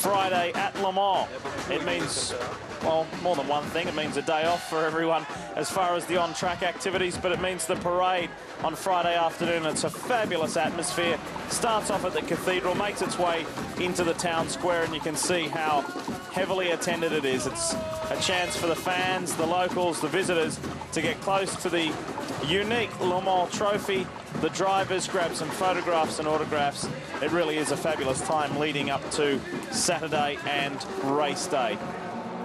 Friday at Le Mans. It means, well, more than one thing. It means a day off for everyone as far as the on-track activities, but it means the parade on Friday afternoon. It's a fabulous atmosphere. Starts off at the cathedral, makes its way into the town square, and you can see how heavily attended it is. It's a chance for the fans, the locals, the visitors to get close to the unique Le Mans trophy. The drivers grab some photographs and autographs. It really is a fabulous time leading up to Saturday and race day.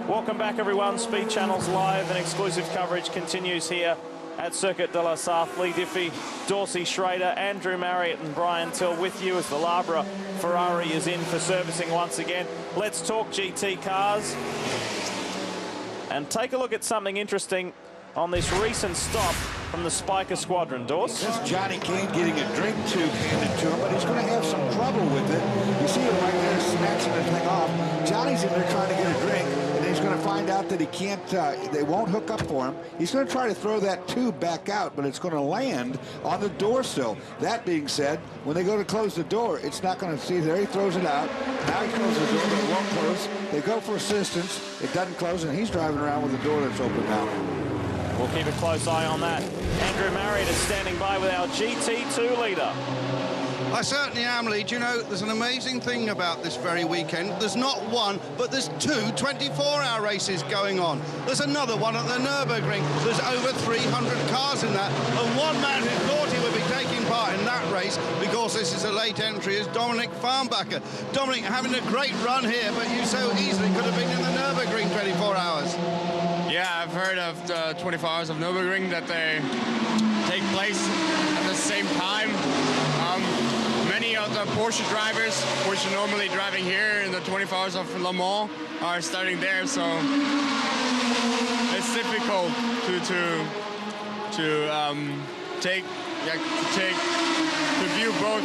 Welcome back, everyone. Speed Channel's live and exclusive coverage continues here at Circuit de la Sarthe. Lee Diffie, Dorsey Schrader, Andrew Marriott and Brian Till with you as the Labra Ferrari is in for servicing once again. Let's talk GT cars and take a look at something interesting on this recent stop from the Spiker Squadron. Dorse? That's Johnny Kane getting a drink tube handed to him, but he's going to have some trouble with it. You see him right there snatching the thing off. Johnny's in there trying to get a drink, and he's going to find out that he can't, they won't hook up for him. He's going to try to throw that tube back out, but it's going to land on the door sill. That being said, when they go to close the door, it's not going to see there. He throws it out. Now he closes the door, but it won't close. They go for assistance. It doesn't close, and he's driving around with the door that's open now. We'll keep a close eye on that. Andrew Marriott is standing by with our GT2 leader. I certainly am, Lee. Do you know, there's an amazing thing about this very weekend. There's not one, but there's two 24-hour races going on. There's another one at the Nürburgring. There's over 300 cars in that. And one man who thought he would be taking part in that race, because this is a late entry, is Dominik Farnbacher. Dominik having a great run here, but you so easily could have been in the Nürburgring 24 hours. Yeah, I've heard of the 24 hours of Nürburgring, that they take place at the same time. Many of the Porsche drivers, which are normally driving here in the 24 hours of Le Mans, are starting there, so it's difficult to view both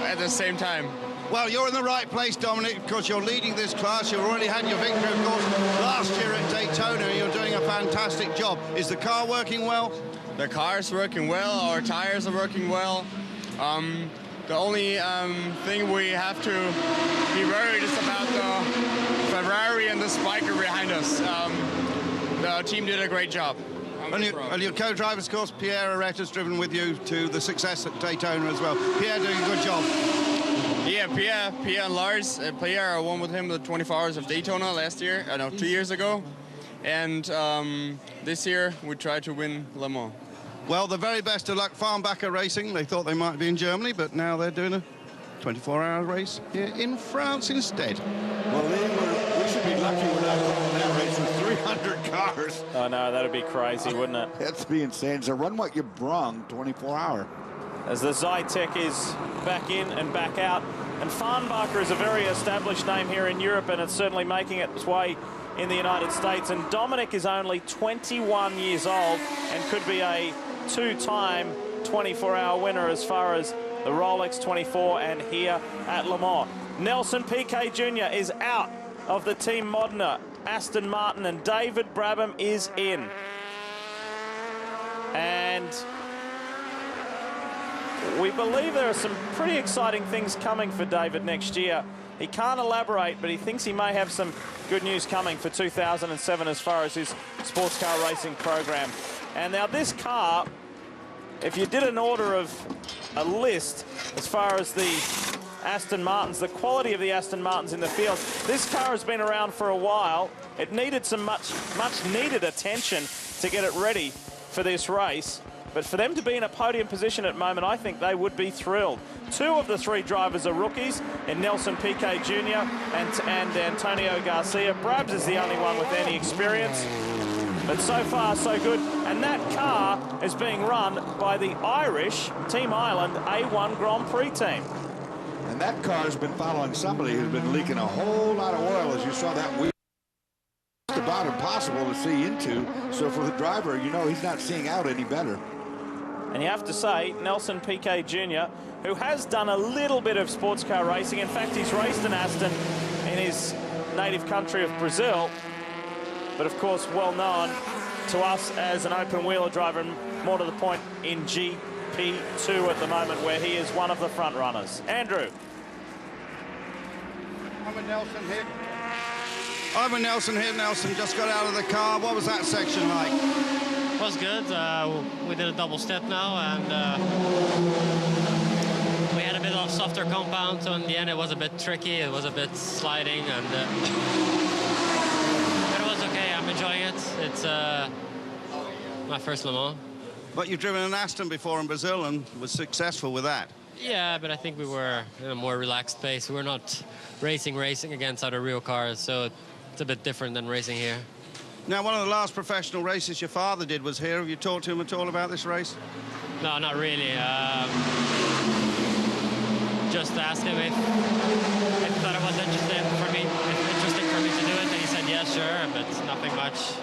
at the same time. Well, you're in the right place, Dominik, because you're leading this class. You've already had your victory, of course, last year at Daytona. You're doing a fantastic job. Is the car working well? The car is working well. Our tires are working well. The only thing we have to be worried is about the Ferrari and the Spiker behind us. The team did a great job. And your co-drivers, of course, Pierre Arret has driven with you to the success at Daytona as well. Pierre doing a good job. Yeah, Pierre and Lars. Pierre, I won with him the 24 hours of Daytona last year, 2 years ago. And this year, we tried to win Le Mans. Well, the very best of luck, Farnbacher Racing. They thought they might be in Germany, but now they're doing a 24-hour race here in France instead. Well, we should be lucky we're not going that race with 300 cars. Oh, no, that'd be crazy, wouldn't it? That'd be insane. So run what you brung, 24-hour. As the Zytek is back in and back out. And Farnbacher is a very established name here in Europe, and it's certainly making its way in the United States. And Dominik is only 21 years old and could be a two-time 24-hour winner as far as the Rolex 24 and here at Le Mans. Nelson Piquet Jr. is out of the Team Modena Aston Martin, and David Brabham is in. And we believe there are some pretty exciting things coming for David next year. He can't elaborate, but he thinks he may have some good news coming for 2007 as far as his sports car racing program. And now this car, if you did an order of a list as far as the Aston Martins, the quality of the Aston Martins in the field, this car has been around for a while. It needed some much needed attention to get it ready for this race. But for them to be in a podium position at the moment, I think they would be thrilled. Two of the three drivers are rookies, in Nelson Piquet Jr. and Antonio Garcia. Brabs is the only one with any experience. But so far, so good. And that car is being run by the Irish Team Ireland A1 Grand Prix team. And that car has been following somebody who's been leaking a whole lot of oil, as you saw that wheel. It's about impossible to see into. So for the driver, you know he's not seeing out any better. And you have to say, Nelson Piquet Jr., who has done a little bit of sports car racing. In fact, he's raced an Aston in his native country of Brazil. But of course, well known to us as an open wheeler driver, and more to the point in GP2 at the moment, where he is one of the front runners. Andrew. I'm with Nelson here. I'm with Nelson here. Nelson just got out of the car. What was that section like? It was good. We did a double step now, and we had a bit of softer compound, so in the end it was a bit tricky. It was a bit sliding, and but it was okay. I'm enjoying it. It's my first Le Mans. But you've driven an Aston before in Brazil and was successful with that. Yeah, but I think we were in a more relaxed pace. We were not racing against other real cars, so it's a bit different than racing here. Now, one of the last professional races your father did was here. Have you talked to him at all about this race? No, not really. Just asked him if he thought it was interesting for me to do it, and he said, yeah, sure, but nothing much.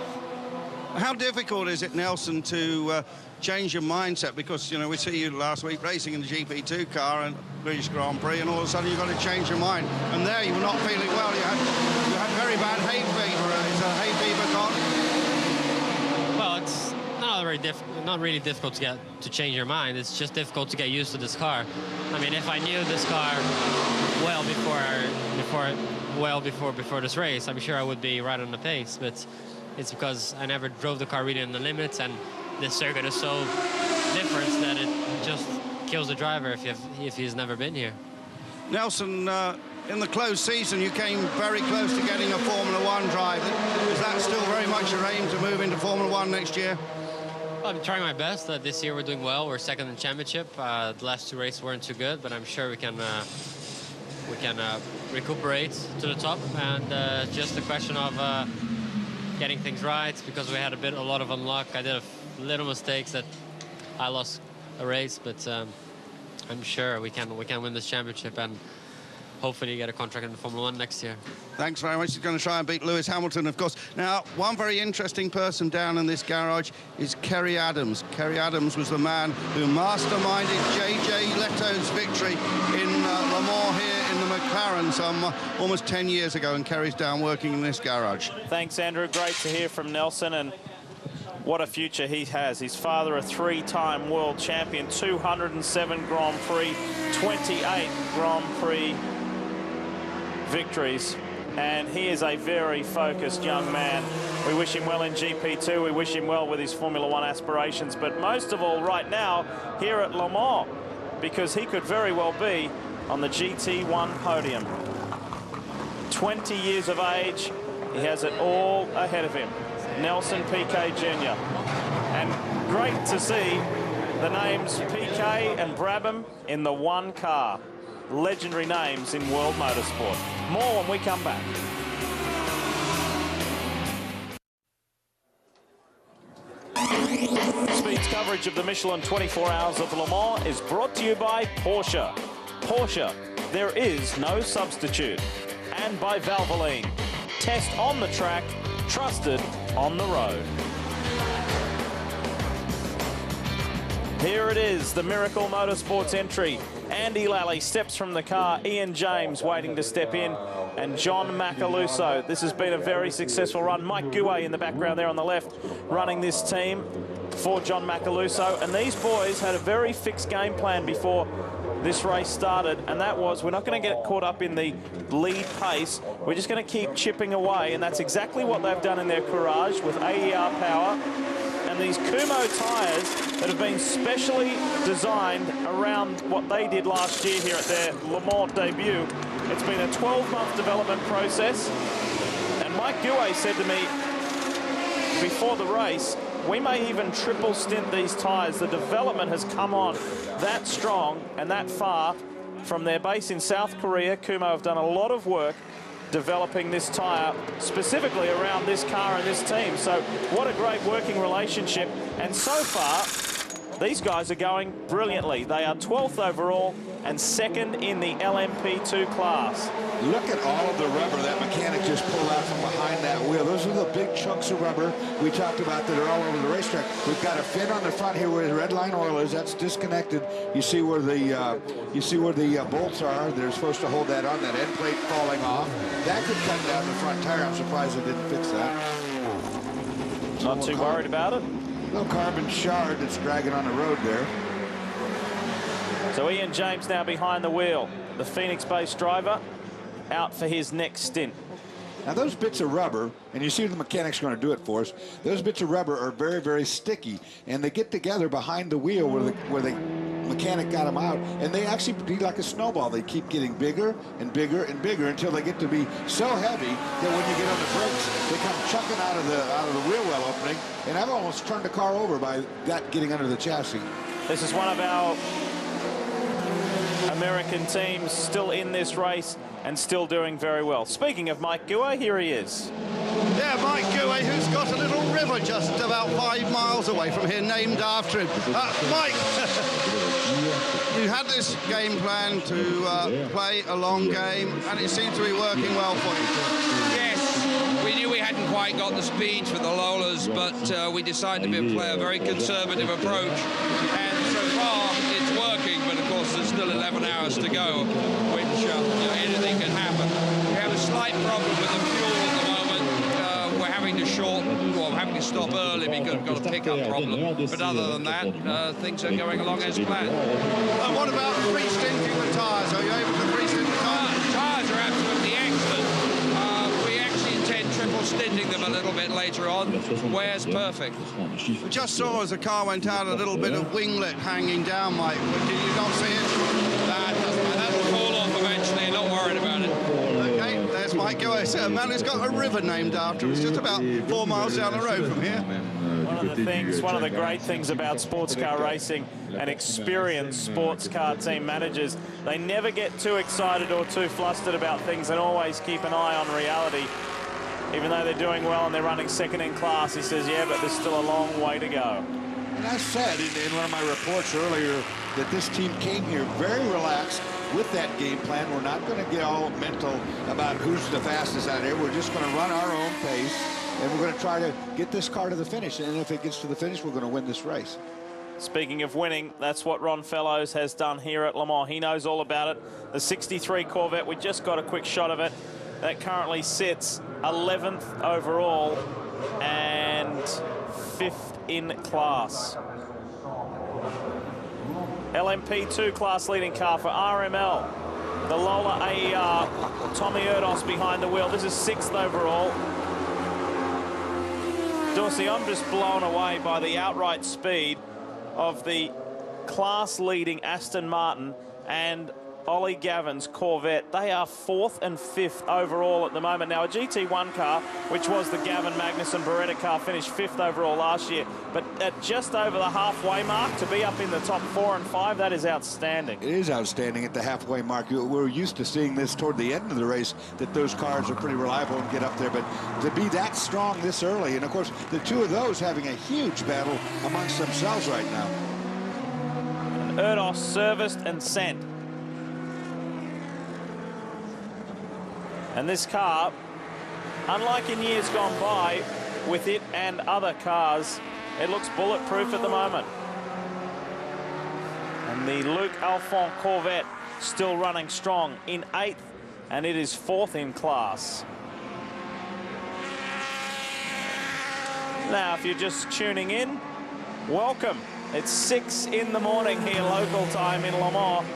How difficult is it, Nelson, to change your mindset? Because, you know, we see you last week racing in the GP2 car and British Grand Prix, and all of a sudden you've got to change your mind. And there you were not feeling well. You had very bad hay fever. Is a hay fever gone? Well, it's not really difficult to change your mind. It's just difficult to get used to this car. I mean, if I knew this car well before this race, I'm sure I would be right on the pace. But it's because I never drove the car really in the limits, and this circuit is so different that it just kills the driver if he's never been here. Nelson, in the closed season, you came very close to getting a Formula One drive. Is that still very much your aim to move into Formula One next year? Well, I'm trying my best. This year we're doing well. We're second in the championship. The last two races weren't too good, but I'm sure we can recuperate to the top. And just a question of getting things right, because we had a lot of unluck. I did little mistakes that I lost a race, but I'm sure we can win this championship and hopefully get a contract in Formula One next year. Thanks very much. He's going to try and beat Lewis Hamilton, of course. Now, one very interesting person down in this garage is Kerry Adams. Kerry Adams was the man who masterminded J.J. Leto's victory in Le Mans here in the McLaren some almost 10 years ago, and Kerry's down working in this garage. Thanks, Andrew. Great to hear from Nelson, and what a future he has. His father, a three-time world champion, 207 Grand Prix, 28 Grand Prix victories, and he is a very focused young man. We wish him well in GP2. We wish him well with his Formula One aspirations, but most of all right now here at Le Mans, because he could very well be on the GT1 podium. 20 years of age, he has it all ahead of him. Nelson Piquet Jr. And great to see the names Piquet and Brabham in the one car. Legendary names in world motorsport. More when we come back. Speed's coverage of the Michelin 24 Hours of Le Mans is brought to you by Porsche. Porsche, there is no substitute. And by Valvoline. Test on the track, trusted on the road. Here it is, the Miracle Motorsports entry. Andy Lally steps from the car, Ian James waiting to step in, and John Macaluso. This has been a very successful run. Mike Guay in the background there on the left running this team for John Macaluso. And these boys had a very fixed game plan before this race started, and that was, we're not going to get caught up in the lead pace. We're just going to keep chipping away, and that's exactly what they've done in their Courage with AER power. And these Kumho tyres that have been specially designed around what they did last year here at their Le Mans debut. It's been a 12-month development process. And Mike Guay said to me before the race, we may even triple stint these tyres. The development has come on that strong and that far from their base in South Korea. Kumho have done a lot of work developing this tyre specifically around this car and this team. So what a great working relationship. And so far, these guys are going brilliantly. They are 12th overall and second in the LMP2 class. Look at all of the rubber that mechanic just pulled out from behind that wheel. Those are the big chunks of rubber we talked about that are all over the racetrack. We've got a fin on the front here where the red line oil is. That's disconnected. You see where the bolts are. They're supposed to hold that on. That end plate falling off. That could cut down the front tire. I'm surprised they didn't fix that. Not too worried about it. Little carbon shard that's dragging on the road there. So Ian James now behind the wheel, the Phoenix-based driver. out for his next stint. Now those bits of rubber, and you see the mechanic's going to do it for us, those bits of rubber are very, very sticky, and they get together behind the wheel where the mechanic got them out, and they actually be like a snowball. They keep getting bigger and bigger and bigger until they get to be so heavy that when you get on the brakes, they come chucking out of the wheel well opening, and I've almost turned the car over by that getting under the chassis. This is one of our American teams still in this race and still doing very well. Speaking of Mike Guay, here he is. Yeah, Mike Guay, who's got a little river just about 5 miles away from here named after him. Mike, you had this game plan to play a long game, and it seems to be working well for you. Yes, we knew we hadn't quite got the speeds for the Lolas, but we decided to play a very conservative approach, and so far it's working, but of course there's still 11 hours to go, which anything can happen. We have a slight problem with the fuel at the moment. We're having to stop early because we've got a pickup problem, but other than that, things are going along as planned. And what about pre-stinting the tyres? Are you able to pre-stint the tyres? The tyres are absolutely excellent. We actually intend triple stinting them a little bit later on. Wear's perfect. We just saw as the car went out a little bit of winglet hanging down, Mike. Did you not see it? That'll fall off eventually, not worried about it. Okay, there's Mike Guay. A man who's got a river named after him. It's just about 4 miles down the road from here. One of the great things about sports car racing and experienced sports car team managers, they never get too excited or too flustered about things and always keep an eye on reality. Even though they're doing well and they're running second in class, he says, yeah, but there's still a long way to go. And I said in one of my reports earlier that this team came here very relaxed with that game plan. We're not going to get all mental about who's the fastest out there. We're just going to run our own pace, and we're going to try to get this car to the finish. And if it gets to the finish, we're going to win this race. Speaking of winning, that's what Ron Fellows has done here at Le Mans. He knows all about it. The 63 Corvette, we just got a quick shot of it. That currently sits 11th overall and 5th in class. LMP2 class leading car for RML. The Lola AER, Tommy Erdos behind the wheel. This is 6th overall. Dorsey, I'm just blown away by the outright speed of the class leading Aston Martin and Ollie Gavin's Corvette. They are 4th and 5th overall at the moment. Now, a GT1 car, which was the Gavin Magnussen Beretta car, finished 5th overall last year. But at just over the halfway mark, to be up in the top 4 and 5, that is outstanding. It is outstanding at the halfway mark. We're used to seeing this toward the end of the race, that those cars are pretty reliable and get up there. But to be that strong this early, and of course, the two of those having a huge battle amongst themselves right now. And Erdos serviced and sent. And this car, unlike in years gone by, with it and other cars, it looks bulletproof at the moment. And the Luc Alphon Corvette still running strong in 8th, and it is 4th in class. Now, if you're just tuning in, welcome. It's 6 in the morning here, local time in Le Mans.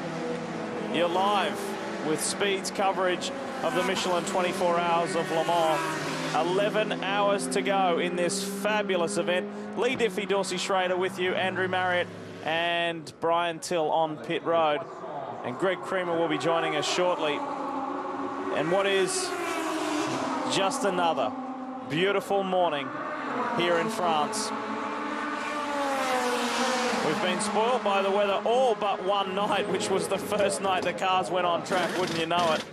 You're live with Speed's coverage of the Michelin 24 Hours of Le Mans. 11 hours to go in this fabulous event. Lee Diffie, Dorsey Schrader with you, Andrew Marriott and Brian Till on pit road. And Greg Creamer will be joining us shortly. And what is just another beautiful morning here in France. We've been spoiled by the weather all but one night, which was the first night the cars went on track, wouldn't you know it?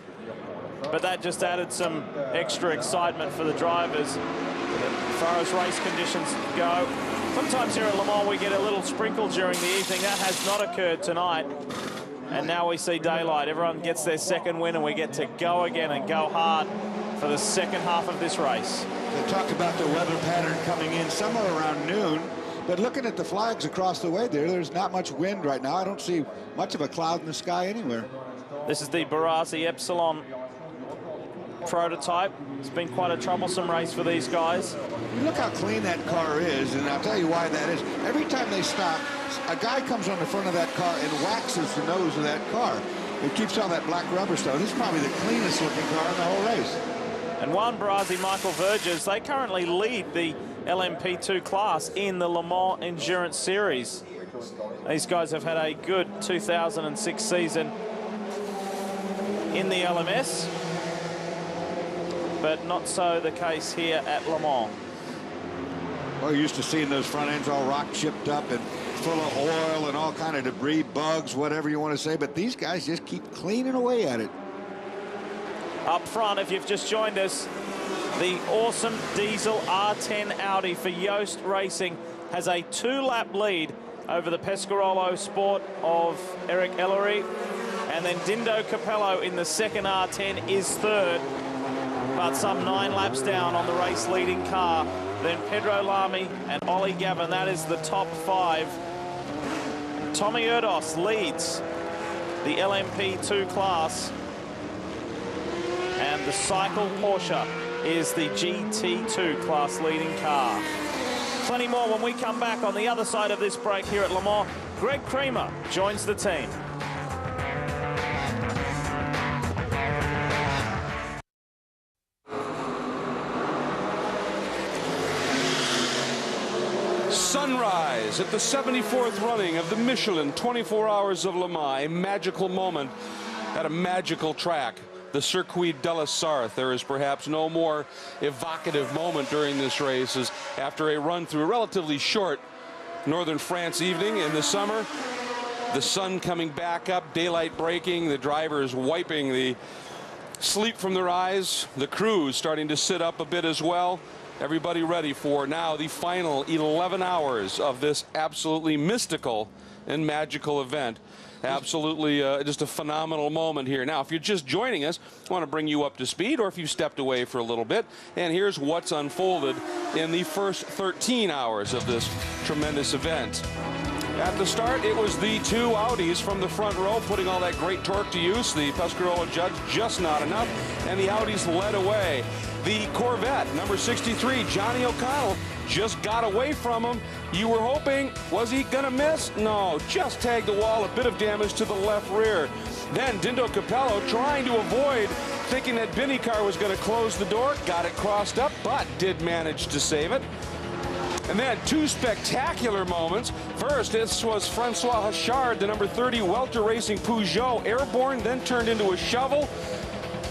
But that just added some extra excitement for the drivers as far as race conditions go. Sometimes here at Le Mans we get a little sprinkle during the evening. That has not occurred tonight. And now we see daylight. Everyone gets their second win and we get to go again and go hard for the second half of this race. They talked about the weather pattern coming in somewhere around noon. But looking at the flags across the way there's not much wind right now. I don't see much of a cloud in the sky anywhere. This is the Barazzi Epsilon prototype. It's been quite a troublesome race for these guys. Look how clean that car is, and I'll tell you why that is. Every time they stop, a guy comes on the front of that car and waxes the nose of that car. It keeps all that black rubber stuff. This is probably the cleanest looking car in the whole race. And Juan Barrazi, Michael Verges, they currently lead the LMP2 class in the Le Mans Endurance Series. These guys have had a good 2006 season in the LMS, but not so the case here at Le Mans. Well, you're used to seeing those front ends all rock chipped up and full of oil and all kind of debris, bugs, whatever you want to say, but these guys just keep cleaning away at it. Up front, if you've just joined us, the awesome diesel R10 Audi for Yost Racing has a 2-lap lead over the Pescarolo Sport of Eric Ellery. And then Dindo Capello in the second R10 is third, but some 9 laps down on the race leading car. Then Pedro Lamy and Ollie Gavin, that is the top 5. Tommy Erdos leads the LMP2 class. And the Cycle Porsche is the GT2 class leading car. Plenty more when we come back on the other side of this break here at Le Mans. Greg Creamer joins the team. Sunrise at the 74th running of the Michelin 24 Hours of Le Mans, a magical moment at a magical track. The Circuit de la Sarthe. There is perhaps no more evocative moment during this race as after a run through a relatively short northern France evening in the summer, the sun coming back up, daylight breaking, the drivers wiping the sleep from their eyes, the crews starting to sit up a bit as well. Everybody ready for now the final 11 hours of this absolutely mystical and magical event. Absolutely just a phenomenal moment here. Now, if you're just joining us, I want to bring you up to speed, or if you've stepped away for a little bit, and here's what's unfolded in the first 13 hours of this tremendous event. At the start, it was the 2 Audis from the front row putting all that great torque to use. The Pescarolo judge just not enough, and the Audis led away. The Corvette, number 63, Johnny O'Connell, just got away from him. You were hoping, was he gonna miss? No, just tagged the wall, a bit of damage to the left rear. Then Dindo Capello trying to avoid, thinking that Binny car was gonna close the door, got it crossed up, but did manage to save it. And then 2 spectacular moments. First, this was Francois Hachard, the number 30 Welter Racing Peugeot, airborne, then turned into a shovel.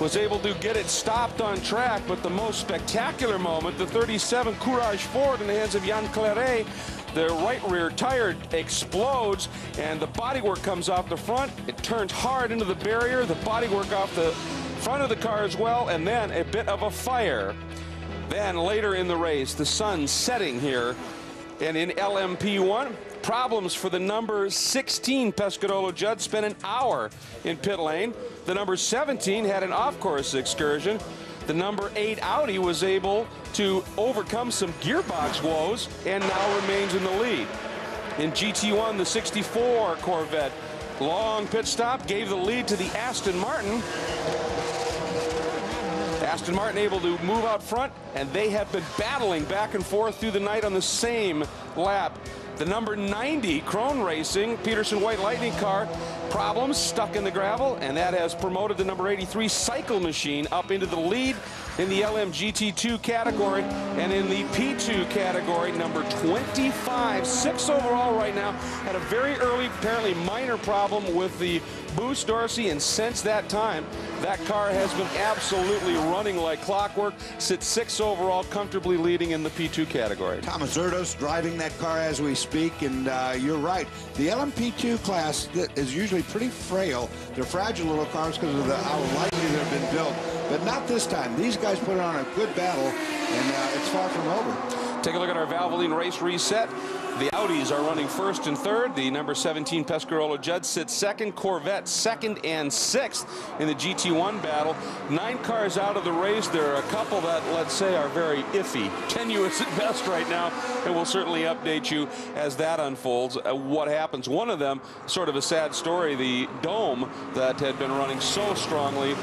Was able to get it stopped on track, but the most spectacular moment, the 37 Courage Ford in the hands of Jan Claret. The right rear tire explodes, and the bodywork comes off the front. It turns hard into the barrier, the bodywork off the front of the car as well, and then a bit of a fire. Then later in the race, the sun setting here, and in LMP1, problems for the number 16 Pescarolo Judd, spent an hour in pit lane. The number 17 had an off-course excursion. The number 8 Audi was able to overcome some gearbox woes and now remains in the lead. In GT1, the 64 Corvette, long pit stop, gave the lead to the Aston Martin. Aston Martin able to move out front, and they have been battling back and forth through the night on the same lap. The number 90 Krone Racing Peterson White Lightning car, problems, stuck in the gravel, and that has promoted the number 83 Cycle Machine up into the lead in the LMGT2 category, and in the P2 category, number 25, 6 overall right now, had a very early, apparently minor problem with the boost, Dorsey, and since that time, that car has been absolutely running like clockwork, sits 6 overall, comfortably leading in the P2 category. Thomas Erdos driving that car as we speak, and you're right. The LMP2 class is usually pretty frail. They're fragile little cars because of how lightly they've been built, but not this time. These guys put on a good battle, and it's far from over. Take a look at our Valvoline race reset. The Audis are running first and third. The number 17 Pescarolo Judd sits second. Corvette second and sixth in the GT1 battle. 9 cars out of the race. There are a couple that, let's say, are very iffy, tenuous at best right now, and we'll certainly update you as that unfolds. What happens? One of them, sort of a sad story, the Dome that had been running so strongly,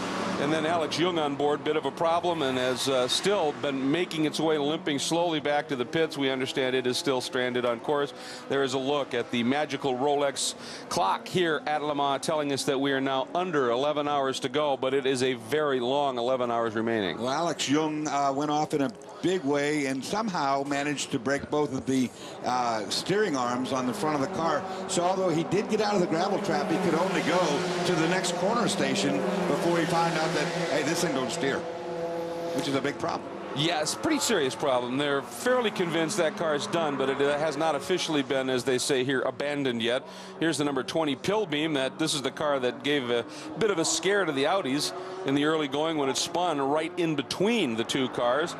And then Alex Young on board, bit of a problem, and has still been making its way, limping slowly back to the pits. We understand it is still stranded on course. There is a look at the magical Rolex clock here at Le Mans, telling us that we are now under 11 hours to go, but it is a very long 11 hours remaining. Well, Alex Young went off in a big way and somehow managed to break both of the steering arms on the front of the car. So although he did get out of the gravel trap, he could only go to the next corner station before he found out that, hey, this thing don't steer, which is a big problem. Yeah, it's a pretty serious problem. They're fairly convinced that car is done, but it has not officially been, as they say here, abandoned yet. Here's the number 20 Pilbeam. This is the car that gave a bit of a scare to the Audis in the early going when it spun right in between the two cars.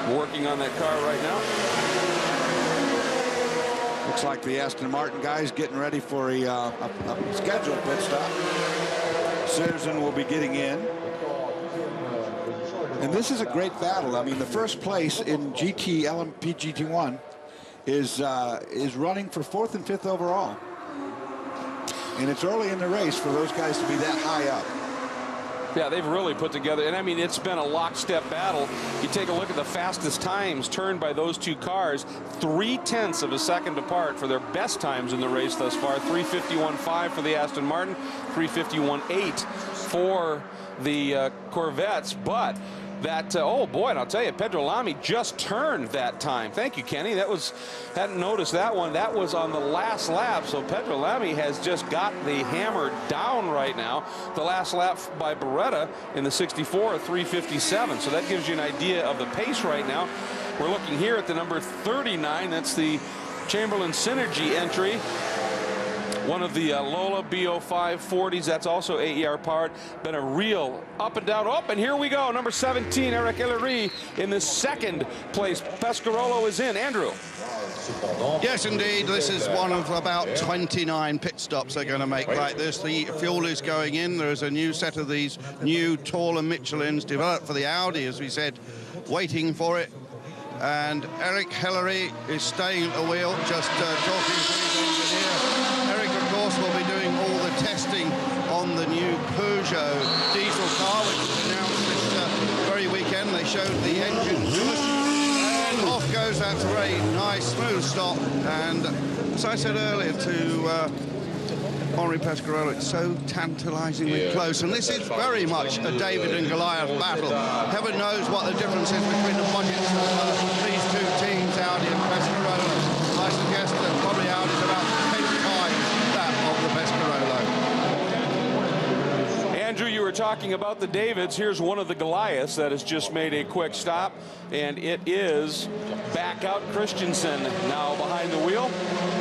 Working on that car right now. Looks like the Aston Martin guys getting ready for a scheduled pit stop. Citizen will be getting in. And this is a great battle. I mean, the first place in GT LMP GT1 is running for 4th and 5th overall. And it's early in the race for those guys to be that high up. Yeah, they've really put together, and I mean, it's been a lockstep battle. You take a look at the fastest times turned by those two cars, 0.3 of a second apart for their best times in the race thus far. 3:51.5 for the Aston Martin, 3:51.8 for the Corvettes, but that, oh boy, and I'll tell you, Pedro Lamy just turned that time. Thank you, Kenny. Hadn't noticed that one. That was on the last lap, so Pedro Lamy has just got the hammer down right now. The last lap by Beretta in the 64, 3:57, so that gives you an idea of the pace right now. We're looking here at the number 39. That's the Chamberlain Synergy entry. One of the Lola BO540s, that's also AER powered. Been a real up and down. Oh, and here we go. Number 17, Eric Hillery in the second place. Pescarolo is in. Andrew. Yes, indeed. This is one of about 29 pit stops they're going to make like this. The fuel is going in. There is a new set of these new taller Michelins developed for the Audi, as we said, waiting for it. And Eric Hillery is staying at the wheel, just talking to his engineer. Eric, of course, will be doing all the testing on the new Peugeot diesel car, which was announced this very weekend. They showed the engine to us. And off goes that very nice, smooth stop. And as I said earlier to Henri Pescarolo, it's so tantalizingly close, and this is very much a David and Goliath battle. Heaven knows what the difference is between the budgets of these two teams, Audi and Pescarolo. I suggest that probably Audi's about 10 times that of the Pescarolo. Andrew, you were talking about the Davids. Here's one of the Goliaths that has just made a quick stop, and it is back out Christensen now behind the wheel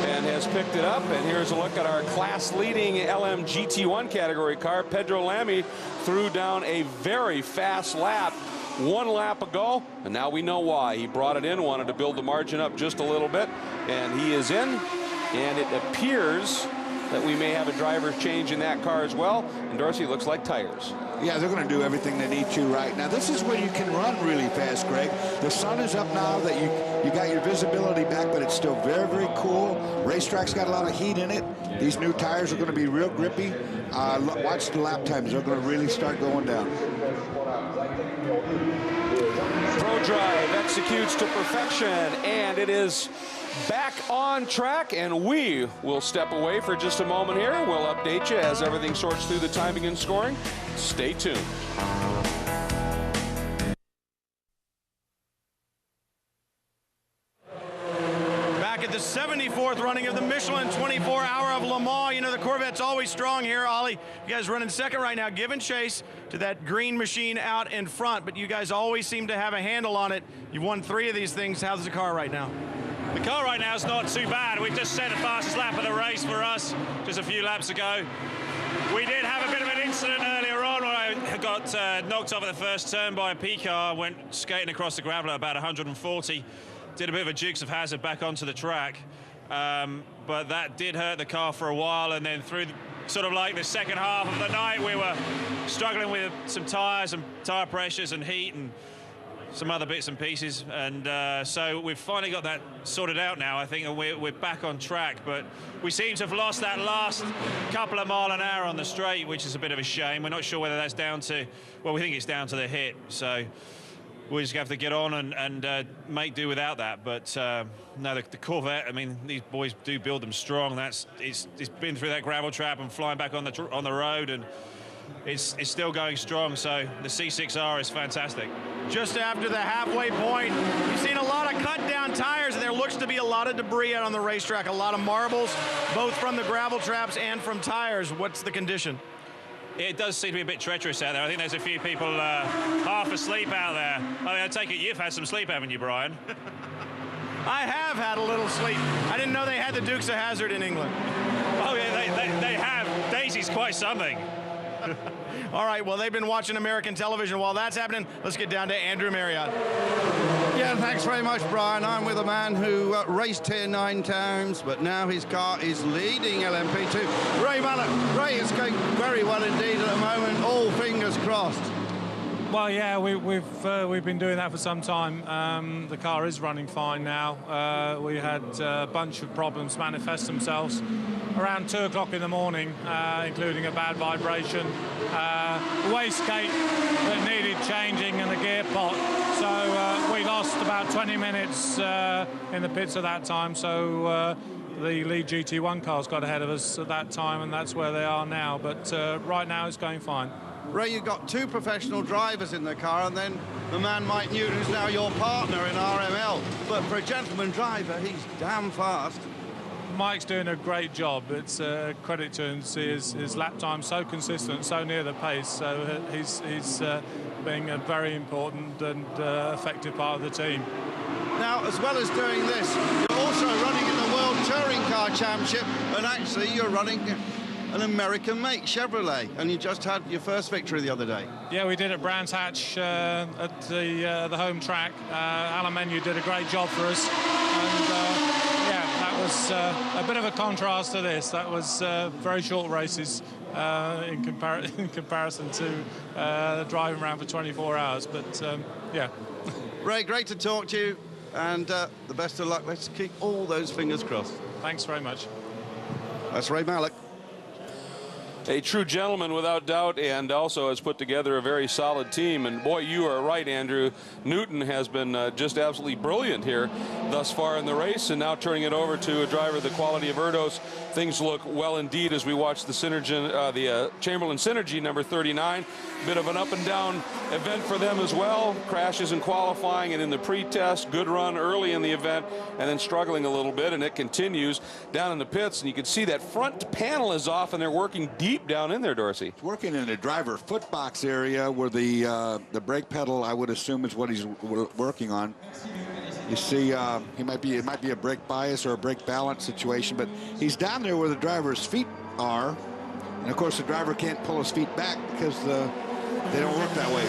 and has picked it up. And here's a look at our class-leading LM GT1 category car. Pedro Lamy threw down a very fast lap 1 lap ago, and now we know why. He brought it in, wanted to build the margin up just a little bit, and he is in. And it appears that we may have a driver change in that car as well. And Dorsey, looks like tires. Yeah, they're going to do everything they need to right now. This is where you can run really fast, Greg. The sun is up now that you got your visibility back, but it's still very, very cool. Racetrack's got a lot of heat in it. These new tires are going to be real grippy. Watch the lap times. They're going to really start going down. ProDrive executes to perfection, and it is back on track, and we will step away for just a moment here. We'll update you as everything sorts through the timing and scoring. Stay tuned. Back at the 74th running of the Michelin 24-hour of Le Mans. You know, the Corvette's always strong here. Ollie, you guys running second right now, giving chase to that green machine out in front, but you guys always seem to have a handle on it. You've won 3 of these things. How's the car right now? The car right now is not too bad. We've just set the fastest lap of the race for us just a few laps ago. We did have a bit of an incident earlier on where I got knocked off at the first turn by a Piquet. Went skating across the gravel at about 140. Did a bit of a Dukes of Hazzard back onto the track. But that did hurt the car for a while, and then through sort of like the second half of the night, we were struggling with some tyres and tyre pressures and heat, and some other bits and pieces, and so we've finally got that sorted out now, I think, and we're back on track. But we seem to have lost that last couple of mile an hour on the straight, which is a bit of a shame. We're not sure whether that's down to, well, we think it's down to the hit, so we'll just have to get on and make do without that. But no, the Corvette, I mean, these boys do build them strong. It's been through that gravel trap and flying back on the road, and it's still going strong. So the C6R is fantastic. Just after the halfway point, you've seen a lot of cut down tires, and there looks to be a lot of debris out on the racetrack, a lot of marbles, both from the gravel traps and from tires. What's the condition? It does seem to be a bit treacherous out there. I think there's a few people half asleep out there. I mean, I take it you've had some sleep, haven't you, Brian? I have had a little sleep. I didn't know they had the Dukes of Hazzard in England. Oh, yeah, they have. Daisy's quite something. All right, well, they've been watching American television. While that's happening, let's get down to Andrew Marriott. Yeah, thanks very much, Brian. I'm with a man who raced here 9 times, but now his car is leading LMP2. Ray Mallock. Ray is going very well indeed at the moment. All fingers crossed. Well, yeah, we've been doing that for some time. The car is running fine now. We had a bunch of problems manifest themselves around 2 o'clock in the morning, including a bad vibration, wastegate that needed changing, and a gear pot. So we lost about 20 minutes in the pits at that time. So the lead GT1 cars got ahead of us at that time, and that's where they are now. But right now it's going fine. Ray, you've got 2 professional drivers in the car, and then the man Mike Newton, who's now your partner in RML. But for a gentleman driver, he's damn fast. Mike's doing a great job. It's a credit to him to see his lap time so consistent, so near the pace. So he's being a very important and effective part of the team. Now, as well as doing this, you're also running in the World Touring Car Championship, and actually you're running an American-make Chevrolet, and you just had your first victory the other day. Yeah, we did at Brands Hatch at the home track. Allan McNnish did a great job for us, and yeah, that was a bit of a contrast to this. That was very short races in comparison to driving around for 24 hours, but yeah. Ray, great to talk to you, and the best of luck. Let's keep all those fingers crossed. Thanks very much. That's Ray Mallock. A true gentleman, without doubt, and also has put together a very solid team. And boy, you are right, Andrew. Newton has been just absolutely brilliant here thus far in the race, and now turning it over to a driver the quality of Erdos. Things look well indeed as we watch the Chamberlain Synergy number 39. Bit of an up and down event for them as well. Crashes in qualifying and in the pre-test. Good run early in the event, and then struggling a little bit, and it continues down in the pits. And you can see that front panel is off, and they're working deep down in there, Dorsey. It's working in the driver foot box area where the brake pedal, I would assume, is what he's working on. You see, it might be a brake bias or a brake balance situation, but he's down there where the driver's feet are, and of course the driver can't pull his feet back because they don't work that way.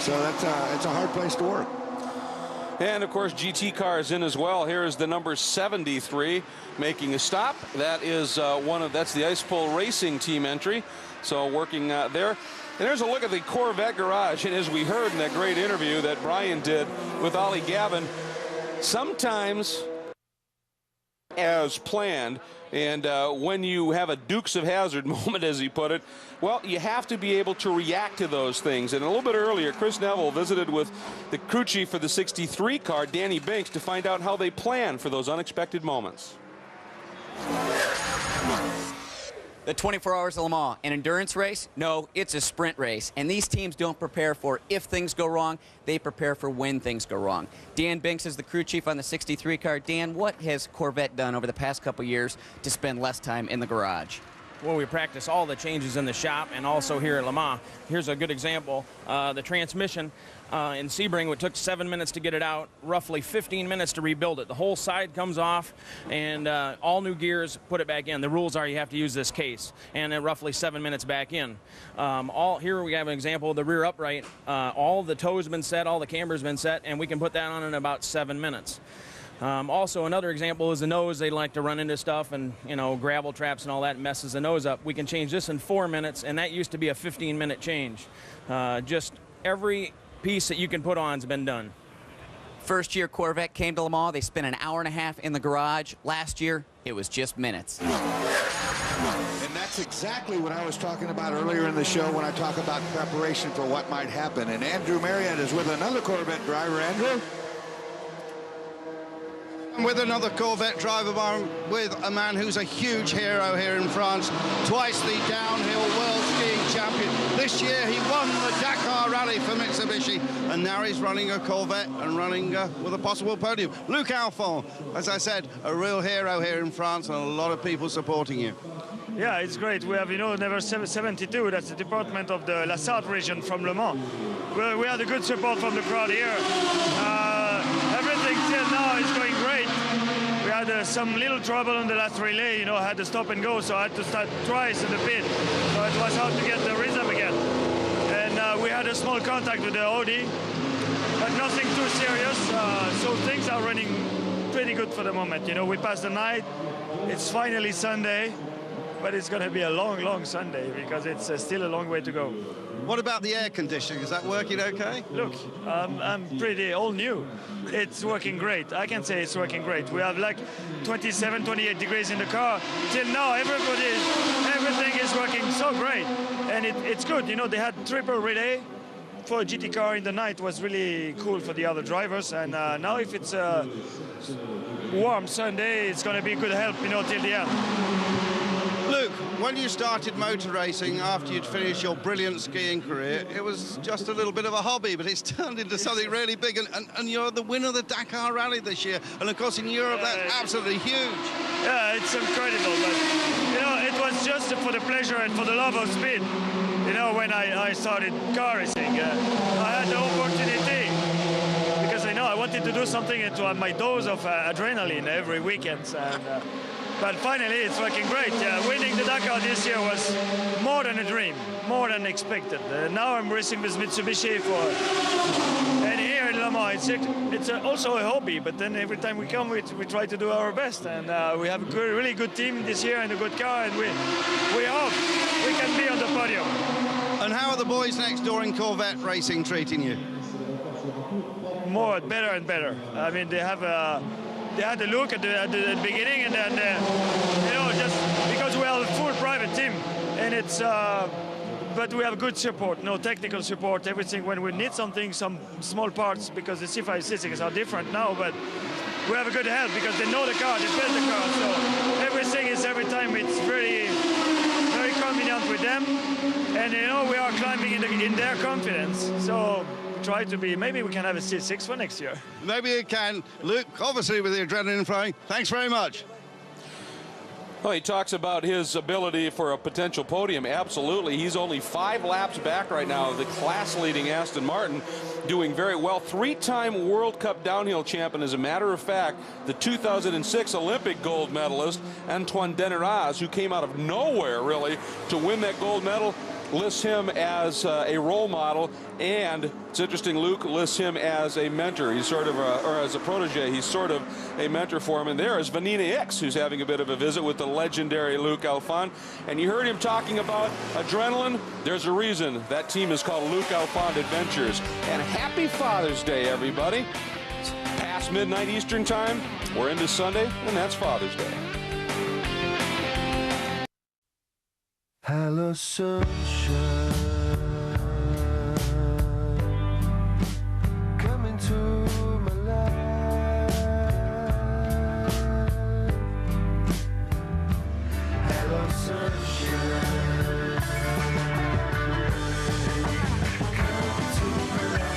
So it's a hard place to work. And of course GT cars in as well. Here is the number 73 making a stop. That is that's the Ice Pull Racing team entry. So working there. And there's a look at the Corvette garage. And as we heard in that great interview that Brian did with Ollie Gavin, sometimes as planned, and when you have a Dukes of Hazzard moment, as he put it, well, you have to be able to react to those things. And a little bit earlier, Chris Neville visited with the crew chief for the 63 car, Danny Binks, to find out how they plan for those unexpected moments. The 24 Hours of Le Mans, an endurance race? No, it's a sprint race. And these teams don't prepare for if things go wrong, they prepare for when things go wrong. Dan Binks is the crew chief on the 63 car. Dan, what has Corvette done over the past couple years to spend less time in the garage? Well, we practice all the changes in the shop and also here at Le Mans. Here's a good example. The transmission in Sebring, it took 7 minutes to get it out, roughly 15 minutes to rebuild it. The whole side comes off, and all new gears, put it back in. The rules are you have to use this case, and then roughly 7 minutes back in. Here we have an example of the rear upright. All the toes have been set, all the camber's been set, and we can put that on in about 7 minutes. Also, another example is the nose. They like to run into stuff and, gravel traps and all that messes the nose up. We can change this in 4 minutes, and that used to be a 15-minute change. Just every piece that you can put on has been done. First year Corvette came to Le Mans, they spent an hour and a half in the garage. Last year, it was just minutes. And that's exactly what I was talking about earlier in the show when I talk about preparation for what might happen. And Andrew Marriott is with another Corvette driver. Andrew? I'm with another Corvette driver, with a man who's a huge hero here in France, twice the downhill world skiing champion. This year he won the Dakar Rally for Mitsubishi, and now he's running a Corvette and running with a possible podium. Luc Alphon, as I said, a real hero here in France, and a lot of people supporting you. Yeah, it's great. We have, you know, Never 72. That's the department of the La Sarthe region from Le Mans. We had a good support from the crowd here. Everything till now is going great. We had some little trouble on the last relay, you know, had to stop and go, so I had to start twice in the pit. So it was hard to get the rhythm again. And we had a small contact with the Audi, but nothing too serious. So things are running pretty good for the moment. You know, we passed the night. It's finally Sunday, but it's going to be a long, long Sunday because it's still a long way to go. What about the air conditioning? Is that working okay? Look, I'm pretty all new. It's working great. I can say it's working great. We have like 27, 28 degrees in the car. Till now, everything is working so great. And it's good. You know, they had triple relay for a GT car in the night. Was really cool for the other drivers. And now if it's a warm Sunday, it's going to be good help, you know, till the end. Luke, when you started motor racing after you'd finished your brilliant skiing career, it was just a little bit of a hobby, but it's turned into something really big, and you're the winner of the Dakar Rally this year, and of course in Europe that's absolutely huge. Yeah, it's incredible, but you know, it was just for the pleasure and for the love of speed. You know, when I started car racing, I had the opportunity, because I know I wanted to do something and to have my dose of adrenaline every weekend. And, but finally, it's working great. Winning the Dakar this year was more than a dream, more than expected. Now I'm racing with Mitsubishi and here in Le Mans, it's also a hobby, but then every time we come, we try to do our best. And we have a really good team this year and a good car, and we hope we can be on the podium. And how are the boys next door in Corvette racing treating you? Better and better. I mean, they had a look at the beginning, and then you know, just because we are a full private team, and it's but we have good support, no technical support, everything. When we need something, some small parts, because the C5 C6 are different now, but we have a good help because they know the car, they build the car, so everything is every time it's very convenient with them, and you know, we are climbing in their confidence. So try to be, maybe we can have a C6 for next year. Maybe you can. Luke, obviously with the adrenaline flowing, thanks very much. Well, he talks about his ability for a potential podium. Absolutely. He's only 5 laps back right now of the class-leading Aston Martin, doing very well. 3-time World Cup downhill champion, as a matter of fact. The 2006 Olympic gold medalist, Antoine Deneraz, who came out of nowhere, really, to win that gold medal, lists him as a role model, and it's interesting, Luke lists him as a mentor. He's sort of or as a protege, he's sort of a mentor for him. And there is Vanina Hicks, who's having a bit of a visit with the legendary Luc Alphon. And you heard him talking about adrenaline. There's a reason that team is called Luc Alphon Adventures. And happy Father's Day, everybody. It's past midnight Eastern time. We're into Sunday, and that's Father's Day. Hello, sunshine, come into my life. Hello, sunshine, come into my life.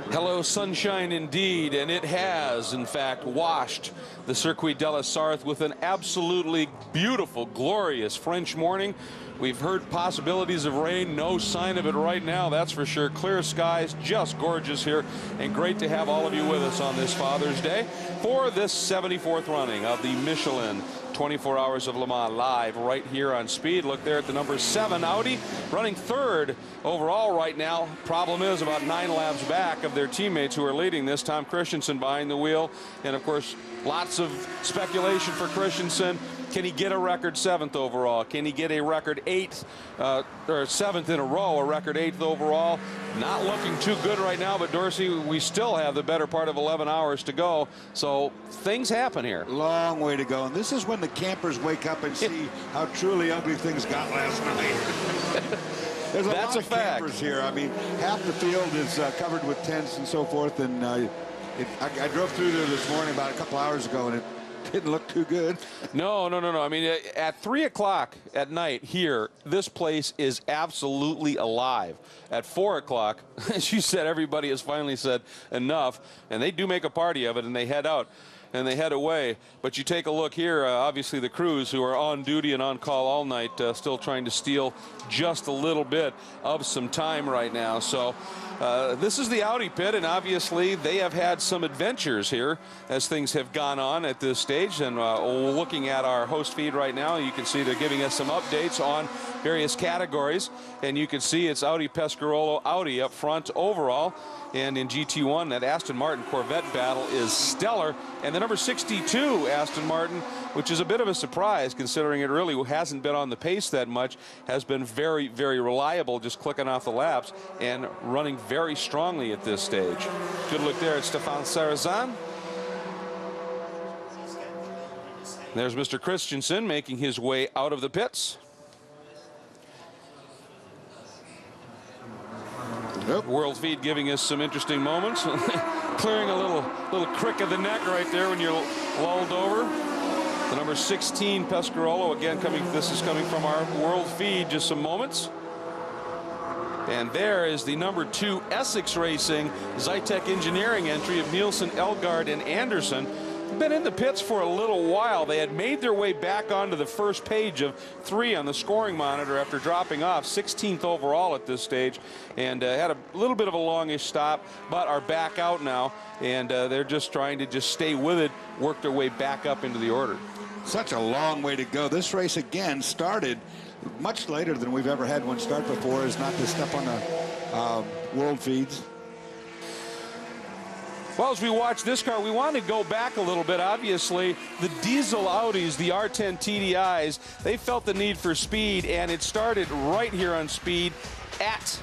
Hello, sunshine indeed, and it has, in fact, washed the Circuit de la Sarthe with an absolutely beautiful, glorious French morning. We've heard possibilities of rain, no sign of it right now, that's for sure. Clear skies, just gorgeous here, and great to have all of you with us on this Father's Day for this 74th running of the Michelin 24 Hours of Le Mans live right here on Speed. Look there at the number 7 Audi, running 3rd overall right now. Problem is about 9 laps back of their teammates who are leading this. Tom Christensen behind the wheel, and of course lots of speculation for Christensen. Can he get a record 7th overall? Can he get a record 8th or 7th in a row, a record 8th overall? Not looking too good right now, but Dorsey, we still have the better part of 11 hours to go, so things happen here. Long way to go, and this is when the campers wake up and see how truly ugly things got last night. There's a lot of campers here. I mean, half the field is covered with tents and so forth, and I drove through there this morning about a couple hours ago, and it didn't look too good. No. I mean, at 3 o'clock at night here, this place is absolutely alive. At 4 o'clock, as you said, everybody has finally said enough, and they do make a party of it, and they head out. And they head away. But you take a look here, obviously the crews who are on duty and on call all night, still trying to steal just a little bit of some time right now. So this is the Audi pit, and obviously they have had some adventures here as things have gone on at this stage. And looking at our host feed right now, you can see they're giving us some updates on various categories. And you can see it's Audi Pescarolo Audi up front overall. And in GT1, that Aston Martin Corvette battle is stellar. And the number 62 Aston Martin, which is a bit of a surprise considering it really hasn't been on the pace that much, has been very, very reliable, just clicking off the laps and running very strongly at this stage. Good look there at Stefan Sarrazin. There's Mr. Christensen making his way out of the pits. World feed giving us some interesting moments. Clearing a little crick of the neck right there when you're lulled over. The number 16 Pescarolo again this is coming from our world feed, just some moments. And there is the number 2 Essex Racing Zytec Engineering entry of Nielsen, Elgard, and Anderson. Been in the pits for a little while. They had made their way back onto the first page of 3 on the scoring monitor after dropping off 16th overall at this stage, and had a little bit of a longish stop, but are back out now, and they're just trying to stay with it, work their way back up into the order. Such a long way to go. This race again started much later than we've ever had one start before, is not to step on the world feeds. Well, as we watch this car, we want to go back a little bit. Obviously, the diesel Audis, the R10 TDIs, they felt the need for speed, and it started right here on speed at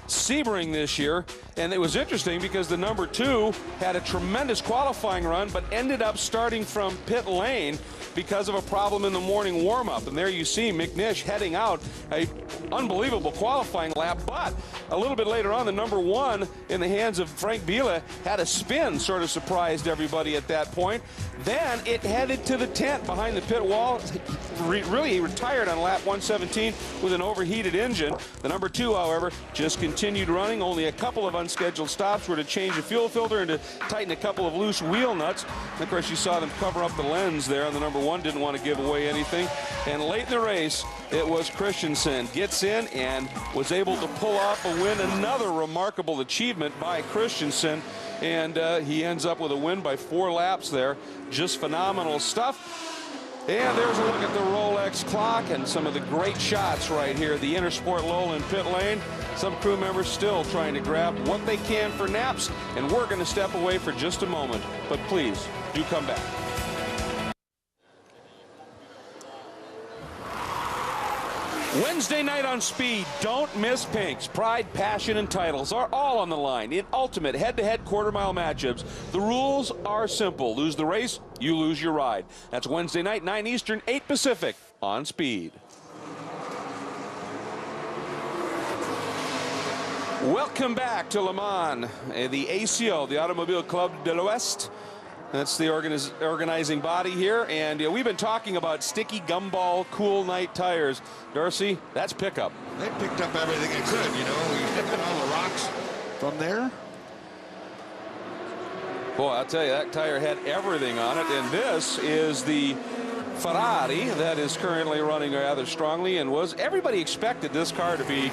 Sebring this year. And it was interesting because the number 2 had a tremendous qualifying run, but ended up starting from pit lane because of a problem in the morning warm-up. And there you see McNish heading out, a unbelievable qualifying lap, but a little bit later on, the number 1 in the hands of Frank Biela had a spin, sort of surprised everybody at that point. Then it headed to the tent behind the pit wall. Really, he retired on lap 117 with an overheated engine. The number 2, however, just continued running. Only a couple of unscheduled stops were to change the fuel filter and to tighten a couple of loose wheel nuts. And of course, you saw them cover up the lens there, and the number 1 didn't want to give away anything. And late in the race, it was Christensen gets in and was able to pull off a win. Another remarkable achievement by Christensen, and he ends up with a win by 4 laps there. Just phenomenal stuff. And there's a look at the Rolex clock and some of the great shots right here. The Intersport Lowland pit lane. Some crew members still trying to grab what they can for naps, and we're going to step away for just a moment. But please, do come back. Wednesday night on Speed, don't miss Pinks. Pride, passion, and titles are all on the line in ultimate head-to-head quarter-mile matchups. The rules are simple. Lose the race, you lose your ride. That's Wednesday night, 9 Eastern, 8 Pacific on Speed. Welcome back to Le Mans, the ACO, the Automobile Club de l'Ouest. That's the organizing body here, and we've been talking about sticky gumball cool night tires. Dorsey, that's pickup. They picked up everything they could, you know. We got all the rocks from there. Boy, I'll tell you, that tire had everything on it, and this is the Ferrari that is currently running rather strongly, and everybody expected this car to be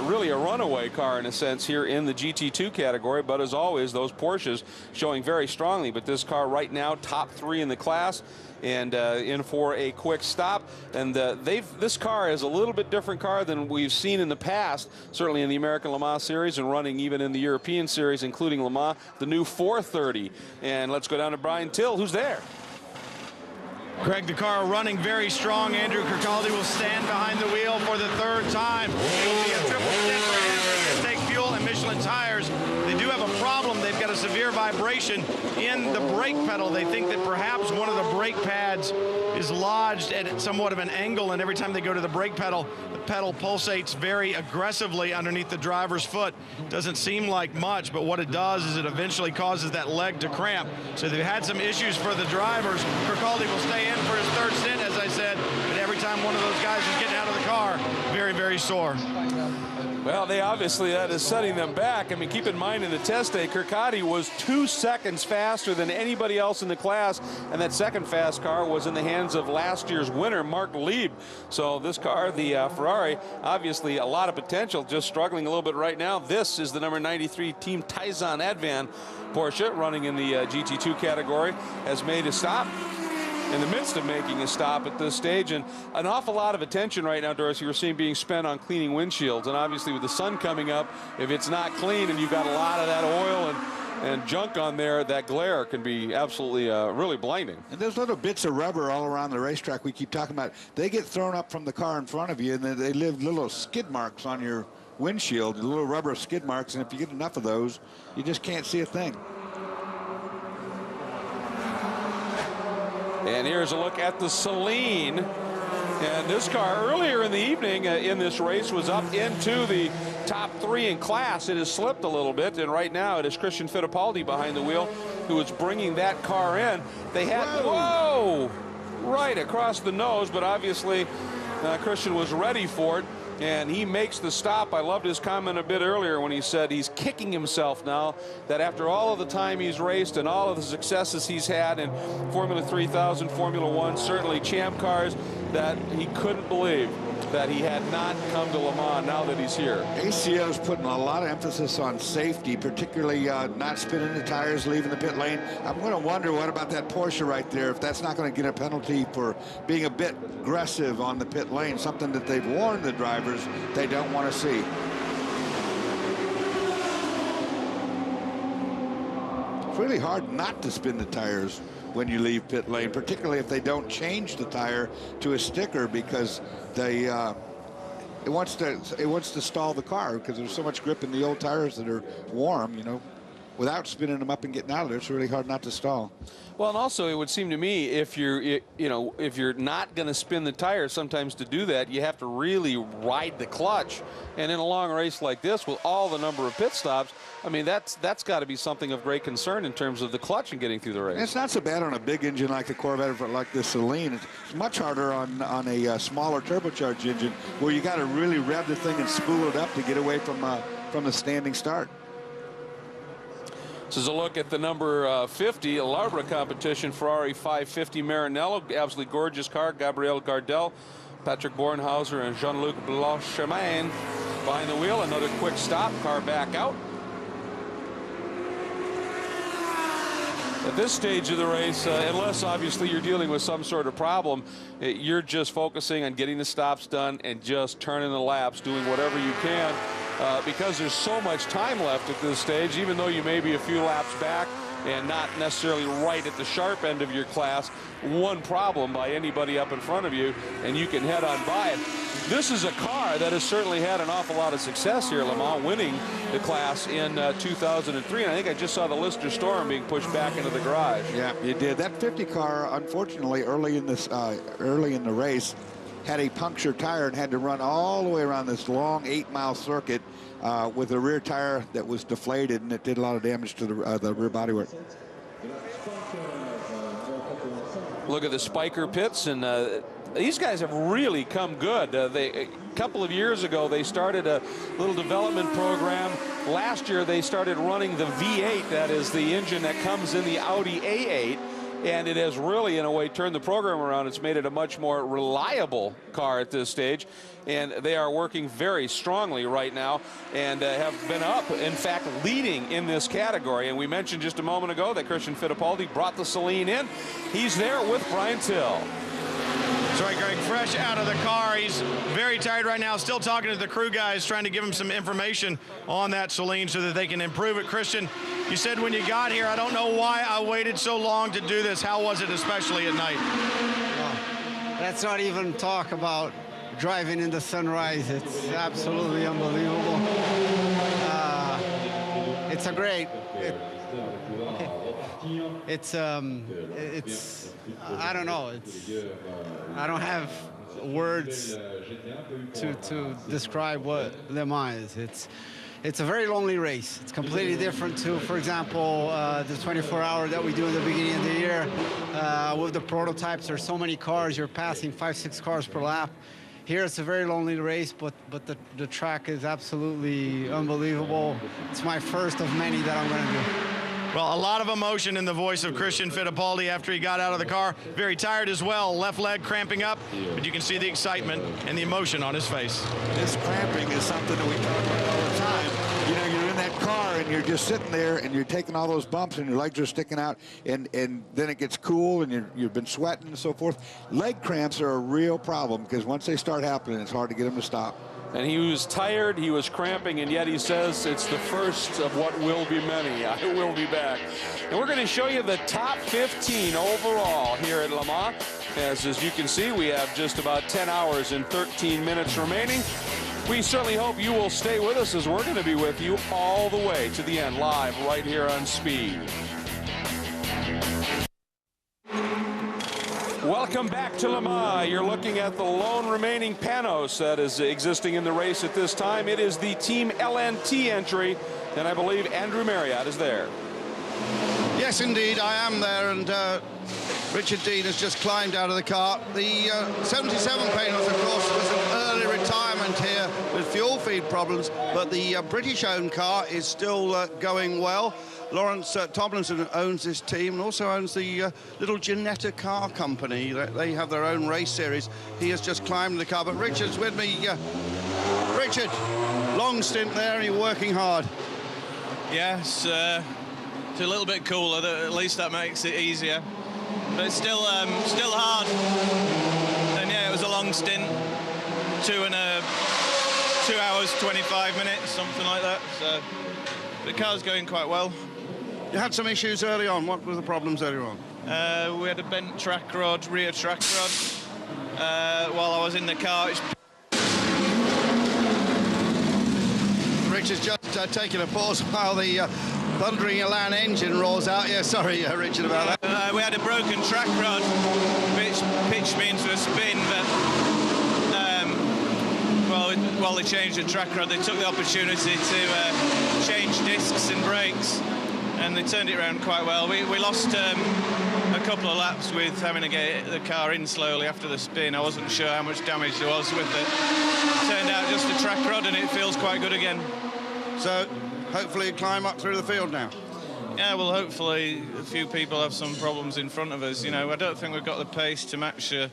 really a runaway car in a sense here in the GT2 category, but as always, those Porsches showing very strongly. But this car right now, top 3 in the class, and in for a quick stop. And this car is a little bit different car than we've seen in the past, certainly in the American Le Mans Series and running even in the European Series, including Le Mans, the new 430. And let's go down to Brian Till, who's there. Greg, the car running very strong. Andrew Kirkcaldy will stand behind the wheel for the third time. It will be a triple stint for him. He's going to take fuel and Michelin tires. They do have a problem. They've got a severe vibration in the brake pedal. They think that perhaps one of the brake pads is lodged at somewhat of an angle, and every time they go to the brake pedal, the pedal pulsates very aggressively underneath the driver's foot. Doesn't seem like much, but what it does is it eventually causes that leg to cramp. So they've had some issues for the drivers. Kirkcaldy will stay in for his third stint, as I said, but every time one of those guys is getting out of the car, very, very sore. Well, they obviously, that is setting them back. I mean, keep in mind in the test day, Kirkcaldy was 2 seconds faster than anybody else in the class, and that second fast car was in the hands of last year's winner, Mark Lieb. So this car, the Ferrari, obviously a lot of potential, just struggling a little bit right now. This is the number 93 Team Taizan Advan Porsche, running in the GT2 category, has made a stop. In the midst of making a stop at this stage, and an awful lot of attention right now, Doris, you're seeing being spent on cleaning windshields, and obviously with the sun coming up, if it's not clean and you've got a lot of that oil and junk on there, that glare can be absolutely really blinding. And those little bits of rubber all around the racetrack we keep talking about, they get thrown up from the car in front of you, and they leave little skid marks on your windshield, little rubber skid marks, and if you get enough of those, you just can't see a thing. And here's a look at the Celine. And this car earlier in the evening in this race was up into the top 3 in class. It has slipped a little bit, and right now it is Christian Fittipaldi behind the wheel who is bringing that car in. They had, whoa, right across the nose, but obviously Christian was ready for it. And he makes the stop. I loved his comment a bit earlier when he said he's kicking himself now that after all of the time he's raced and all of the successes he's had in Formula 3000, Formula 1, certainly champ cars, that he couldn't believe that he had not come to Le Mans now that he's here. ACO is putting a lot of emphasis on safety, particularly not spinning the tires, leaving the pit lane. I'm going to wonder what about that Porsche right there, if that's not going to get a penalty for being a bit aggressive on the pit lane, something that they've warned the drivers they don't want to see. It's really hard not to spin the tires when you leave pit lane, particularly if they don't change the tire to a sticker, because they it wants to stall the car because there's so much grip in the old tires that are warm, you know. Without spinning them up and getting out of there, it's really hard not to stall. Well, and also it would seem to me if you're not going to spin the tires, sometimes to do that you have to really ride the clutch. And in a long race like this, with all the number of pit stops, I mean that's got to be something of great concern in terms of the clutch and getting through the race. And it's not so bad on a big engine like the Corvette or like the Celine. It's much harder on a smaller turbocharged engine where you got to really rev the thing and spool it up to get away from the standing start. This is a look at the number 50 Alarbra competition Ferrari 550 Maranello. Absolutely gorgeous car. Gabriel Gardel, Patrick Bornhauser, and Jean-Luc Blanchemin behind the wheel. Another quick stop. Car back out. At this stage of the race, unless obviously you're dealing with some sort of problem, you're just focusing on getting the stops done and just turning the laps, doing whatever you can. Because there's so much time left at this stage, even though you may be a few laps back and not necessarily right at the sharp end of your class, one problem by anybody up in front of you, and you can head on by it. This is a car that has certainly had an awful lot of success here at Le Mans, winning the class in 2003. And I think I just saw the Lister Storm being pushed back into the garage. Yeah, you did. That 50 car, unfortunately, early in the race, had a punctured tire and had to run all the way around this long 8-mile circuit with a rear tire that was deflated, and it did a lot of damage to the rear bodywork. Look at the Spiker pits, and these guys have really come good. A couple of years ago, they started a little development program. Last year, they started running the V8, that is the engine that comes in the Audi A8. And it has really, in a way, turned the program around. It's made it a much more reliable car at this stage. And they are working very strongly right now and have been up, in fact, leading in this category. And we mentioned just a moment ago that Christian Fittipaldi brought the Celine in. He's there with Brian Till. That's right, Greg, fresh out of the car. He's very tired right now, still talking to the crew guys, trying to give him some information on that Celine so that they can improve it. Christian, You said when you got here, I don't know why I waited so long to do this. How was it, especially at night? Let's not even talk about driving in the sunrise. It's absolutely unbelievable. It's a great. It's I don't know. I don't have words to describe what Le Mans is. It's a very lonely race. It's completely different to, for example, the 24-hour that we do in the beginning of the year. With the prototypes, there's so many cars. You're passing 5-6 cars per lap. Here it's a very lonely race, but the track is absolutely unbelievable. It's my first of many that I'm going to do. Well, a lot of emotion in the voice of Christian Fittipaldi after he got out of the car. Very tired as well, left leg cramping up, but you can see the excitement and the emotion on his face. This cramping is something that we talk about all the time. You know, you're in that car and you're just sitting there and you're taking all those bumps and your legs are sticking out, and then it gets cool and you've been sweating and so forth. Leg cramps are a real problem because once they start happening, it's hard to get them to stop. And he was tired, he was cramping, and yet he says it's the first of what will be many. I will be back. And we're going to show you the top 15 overall here at Le Mans. As you can see, we have just about 10 hours and 13 minutes remaining. We certainly hope you will stay with us, as we're going to be with you all the way to the end, live right here on Speed. Welcome back to Le Mans. You're looking at the lone remaining Panos that is existing in the race at this time. It is the Team LNT entry, and I believe Andrew Marriott is there. Yes, indeed, I am there, and Richard Dean has just climbed out of the car. The 77 Panos, of course, was an early retirement here with fuel feed problems, but the British-owned car is still going well. Lawrence Tomlinson owns this team and also owns the little Ginetta car company. They have their own race series. He has just climbed the car, but Richard's with me. Richard, long stint there and you're working hard. Yes, it's a little bit cooler. At least that makes it easier. But it's still hard. And yeah, it was a long stint. 2 hours, 25 minutes, something like that. So the car's going quite well. You had some issues early on. What were the problems earlier on? We had a bent track rod, rear track rod, while I was in the car. Richard's just taking a pause while the thundering Elan engine rolls out. Yeah, sorry, Richard, about that. We had a broken track rod, which pitched me into a spin, but while they changed the track rod, they took the opportunity to change discs and brakes, and they turned it around quite well. We lost a couple of laps with having to get the car in slowly after the spin. I wasn't sure how much damage there was with it. Turned out just a track rod, and it feels quite good again. So hopefully you climb up through the field now. Yeah, well, hopefully a few people have some problems in front of us. You know, I don't think we've got the pace to match the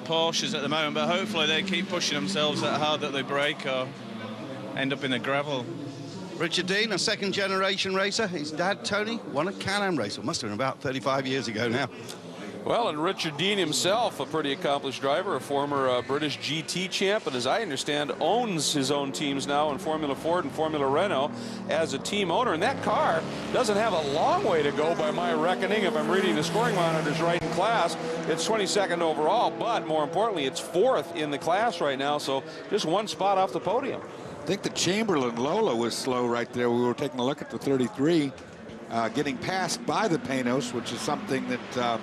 Porsches at the moment, but hopefully they keep pushing themselves that hard that they break or end up in the gravel. Richard Dean, a second-generation racer. His dad, Tony, won a Can-Am race. It must have been about 35 years ago now. Well, and Richard Dean himself, a pretty accomplished driver, a former British GT champ, and as I understand, owns his own teams now in Formula Ford and Formula Renault as a team owner. And that car doesn't have a long way to go by my reckoning. If I'm reading the scoring monitors right in class, it's 22nd overall, but more importantly, it's 4th in the class right now, so just one spot off the podium. I think the Chamberlain Lola was slow right there. We were taking a look at the 33, getting passed by the Panos, which is something that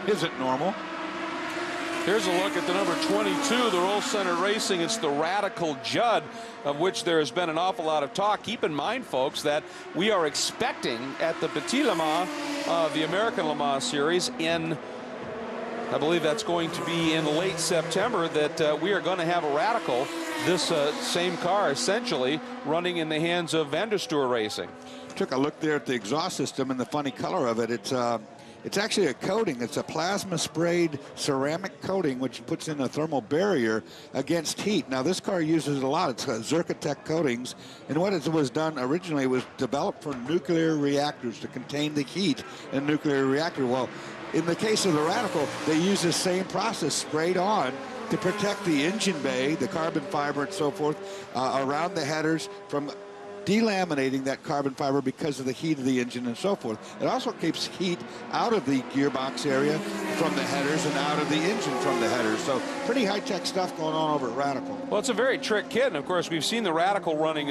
isn't normal. Here's a look at the number 22, the Roll Center Racing. It's the Radical Judd, of which there has been an awful lot of talk. Keep in mind, folks, that we are expecting at the Petit Le Mans, the American Le Mans Series, in, I believe that's going to be in late September, that we are going to have a Radical, this same car essentially running in the hands of Van der Steur Racing. Took a look there at the exhaust system and the funny color of it. It's actually a coating. It's a plasma sprayed ceramic coating which puts in a thermal barrier against heat. Now this car uses it a lot. It's Zerkatech coatings, and what it was done originally was developed for nuclear reactors to contain the heat in a nuclear reactor. Well, in the case of the Radical, they use the same process sprayed on to protect the engine bay, the carbon fiber and so forth, around the headers from delaminating that carbon fiber because of the heat of the engine and so forth. It also keeps heat out of the gearbox area from the headers and out of the engine from the headers. So pretty high-tech stuff going on over at Radical. Well, it's a very trick kit, and of course we've seen the Radical running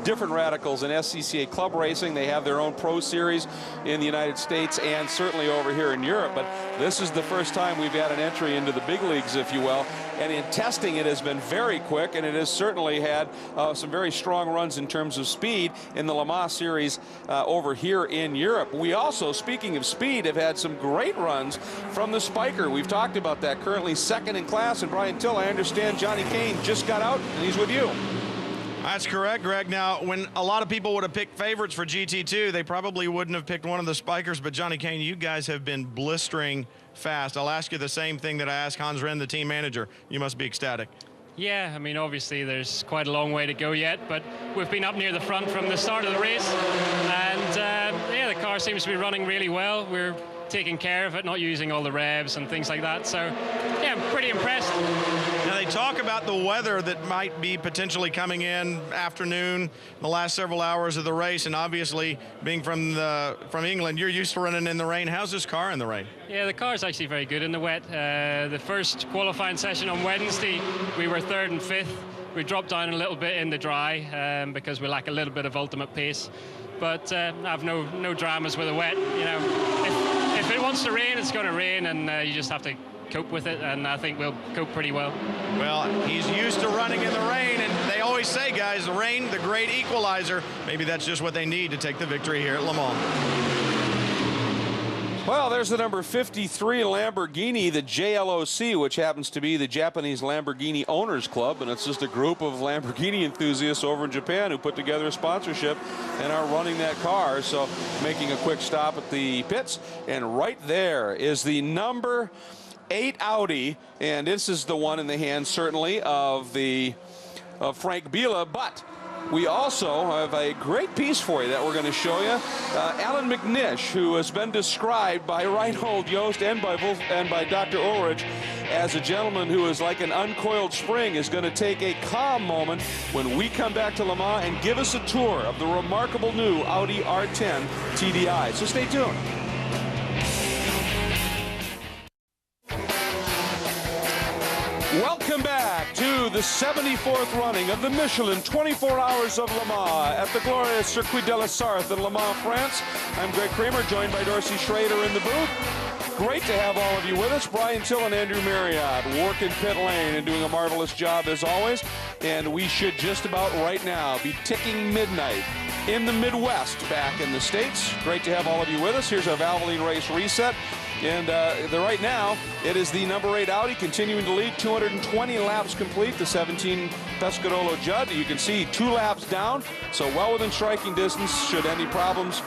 different Radicals in SCCA Club Racing. They have their own Pro Series in the United States and certainly over here in Europe, but this is the first time we've had an entry into the big leagues, if you will. And in testing, it has been very quick, and it has certainly had some very strong runs in terms of speed in the Le Mans Series over here in Europe. We also, speaking of speed, have had some great runs from the Spiker. We've talked about that. Currently second in class, and Brian Till, I understand Johnny Kane just got out, and he's with you. That's correct, Greg. Now, when a lot of people would have picked favorites for GT2, they probably wouldn't have picked one of the Spikers, but Johnny Kane, you guys have been blistering fast. I'll ask you the same thing that I asked Hans Renn, the team manager. You must be ecstatic. Yeah, I mean, obviously there's quite a long way to go yet, but we've been up near the front from the start of the race, and yeah, the car seems to be running really well. We're taking care of it, not using all the revs and things like that, so yeah, I'm pretty impressed. Now, they talk about the weather that might be potentially coming in afternoon, the last several hours of the race, and obviously being from England, you're used to running in the rain. How's this car in the rain? Yeah, the car is actually very good in the wet. The first qualifying session on Wednesday, we were 3rd and 5th. We dropped down a little bit in the dry because we lack a little bit of ultimate pace. But I have no dramas with the wet. You know, if it wants to rain, it's going to rain, and you just have to cope with it, and I think we'll cope pretty well. Well, he's used to running in the rain, and they always say, guys, the rain, the great equalizer. Maybe that's just what they need to take the victory here at Le Mans. Well, there's the number 53 Lamborghini, the JLOC, which happens to be the Japanese Lamborghini Owners Club, and it's just a group of Lamborghini enthusiasts over in Japan who put together a sponsorship and are running that car. So making a quick stop at the pits, and right there is the number 8 Audi, and this is the one in the hands certainly of Frank Biela, but we also have a great piece for you that we're going to show you. Allan McNnish, who has been described by Reinhold Jost and by Dr. Ulrich as a gentleman who is like an uncoiled spring, is going to take a calm moment when we come back to Le Mans and give us a tour of the remarkable new Audi R10 TDI. So stay tuned. Welcome back to the 74th running of the Michelin 24 Hours of Le Mans at the glorious Circuit de la Sarthe in Le Mans, France. I'm Greg Kramer, joined by Dorsey Schrader in the booth. Great to have all of you with us. Brian Till and Andrew Marriott working pit lane and doing a marvelous job as always. And we should just about right now be ticking midnight in the Midwest back in the States. Great to have all of you with us. Here's our Valvoline race reset. And right now, it is the number 8 Audi continuing to lead, 220 laps complete, the 17 Pescarolo Judd. You can see 2 laps down, so well within striking distance should any problems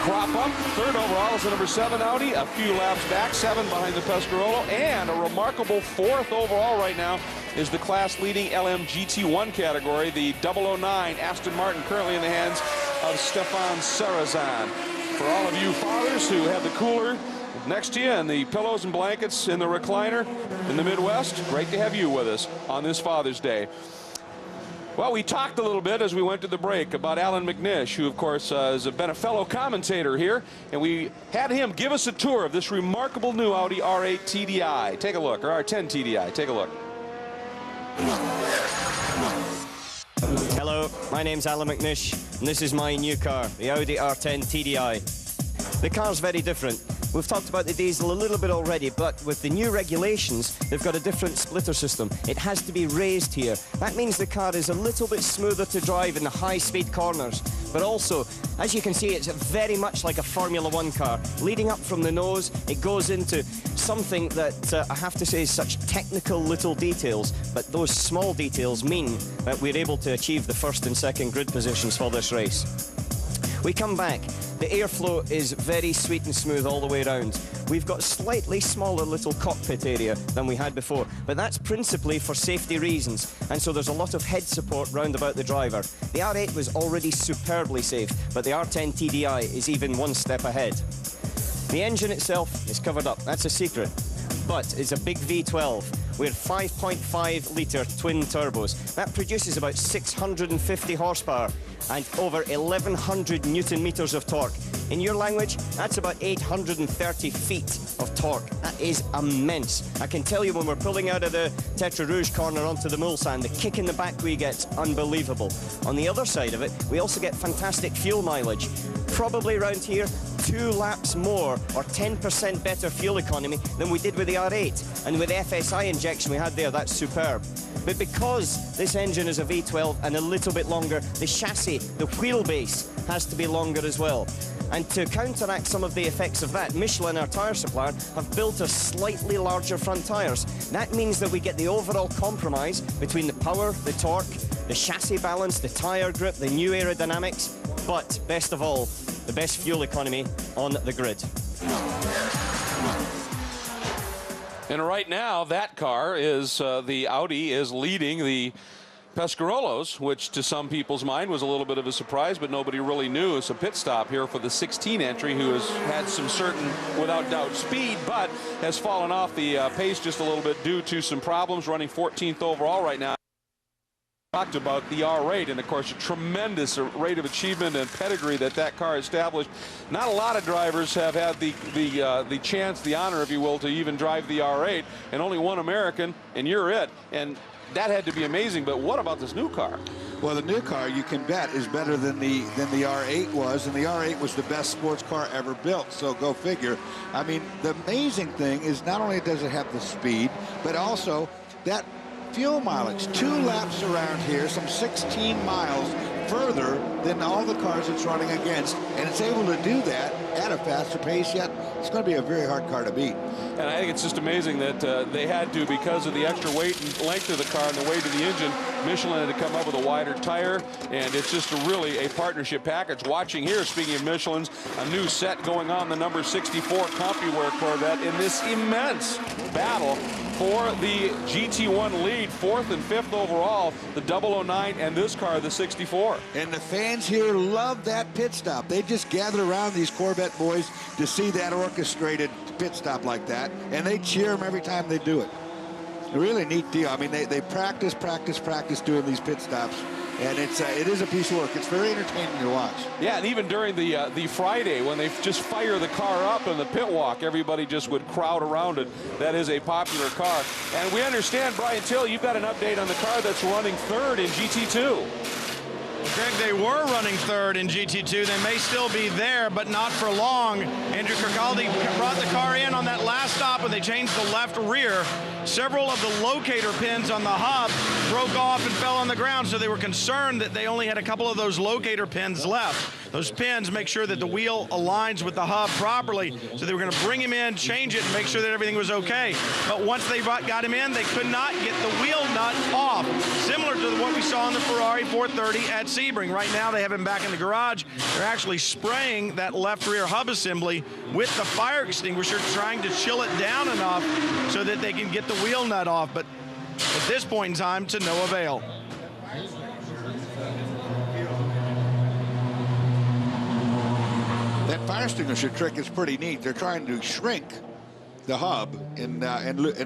crop up. 3rd overall is the number 7 Audi, a few laps back, 7 behind the Pescarolo, and a remarkable 4th overall right now is the class-leading LM GT1 category, the 009 Aston Martin, currently in the hands of Stefan Sarrazin. For all of you fathers who have the cooler next to you and the pillows and blankets in the recliner in the Midwest, great to have you with us on this Father's Day. Well, we talked a little bit as we went to the break about Allan McNnish, who, of course, has been a fellow commentator here, and we had him give us a tour of this remarkable new Audi R8 TDI. Take a look, or R10 TDI. Take a look. Hello, my name's Allan McNnish, and this is my new car, the Audi R10 TDI. The car's very different. We've talked about the diesel a little bit already, but with the new regulations, they've got a different splitter system. It has to be raised here. That means the car is a little bit smoother to drive in the high-speed corners. But also, as you can see, it's very much like a Formula One car. Leading up from the nose, it goes into something that I have to say is such technical little details, but those small details mean that we're able to achieve the 1st and 2nd grid positions for this race. We come back. The airflow is very sweet and smooth all the way around. We've got slightly smaller little cockpit area than we had before, but that's principally for safety reasons, and so there's a lot of head support round about the driver. The R8 was already superbly safe, but the R10 TDI is even one step ahead. The engine itself is covered up, that's a secret, but it's a big V12. we had 5.5 litre twin turbos. That produces about 650 horsepower and over 1,100 Newton meters of torque. In your language, that's about 830 feet of torque. That is immense. I can tell you when we're pulling out of the Tetra Rouge corner onto the Mulsanne, the kick in the back we get, unbelievable. On the other side of it, we also get fantastic fuel mileage. Probably around here, 2 laps more or 10% better fuel economy than we did with the R8. And with the FSI injection we had there, that's superb. But because this engine is a V12 and a little bit longer, the chassis, the wheelbase, has to be longer as well. And to counteract some of the effects of that, Michelin, our tyre supplier, have built us slightly larger front tyres. That means that we get the overall compromise between the power, the torque, the chassis balance, the tyre grip, the new aerodynamics, but best of all, the best fuel economy on the grid. And right now, that car is, the Audi is leading the Pescarollos, which to some people's mind was a little bit of a surprise, but nobody really knew. It's a pit stop here for the 16 entry, who has had some certain, without doubt, speed, but has fallen off the pace just a little bit due to some problems, running 14th overall right now. Talked about the R8 and, of course, a tremendous rate of achievement and pedigree that car established. Not a lot of drivers have had the chance, the honor, if you will, to even drive the R8, and only one American, and you're it. And that had to be amazing. But what about this new car? Well, the new car, you can bet, is better than the R8 was, and the R8 was the best sports car ever built, so go figure. I mean, the amazing thing is not only does it have the speed, but also that fuel mileage. 2 laps around here, some 16 miles further than all the cars it's running against, and it's able to do that at a faster pace, yet it's going to be a very hard car to beat. And I think it's just amazing that they had to, because of the extra weight and length of the car and the weight of the engine, Michelin had to come up with a wider tire, and it's just really a partnership package. Watching here, speaking of Michelin's, a new set going on, the number 64 CompuWare Corvette in this immense battle for the GT1 lead, 4th and 5th overall, the 009 and this car, the 64. And the fans here love that pit stop. They just gather around these Corvette boys to see that orchestrated pit stop like that, and they cheer them every time they do it. A really neat deal. I mean, they practice doing these pit stops, and it is a piece of work. It's very entertaining to watch. Yeah, and even during the Friday, when they just fire the car up in the pit walk, everybody just would crowd around it. That is a popular car. And we understand, Brian Till, you've got an update on the car that's running 3rd in GT2. Greg, they were running 3rd in GT2. They may still be there, but not for long. Andrew Kirkcaldy brought the car in on that last stop, and they changed the left rear. Several of the locator pins on the hub broke off and fell on the ground, so they were concerned that they only had a couple of those locator pins left. Those pins make sure that the wheel aligns with the hub properly, so they were going to bring him in, change it, and make sure that everything was okay. But once they got him in, they could not get the wheel nut off, similar to what we saw in the Ferrari 430 at Sebring. Right now, they have him back in the garage. They're actually spraying that left rear hub assembly with the fire extinguisher, trying to chill it down enough so that they can get the wheel nut off. But at this point in time, to no avail. That fire extinguisher trick is pretty neat. They're trying to shrink the hub and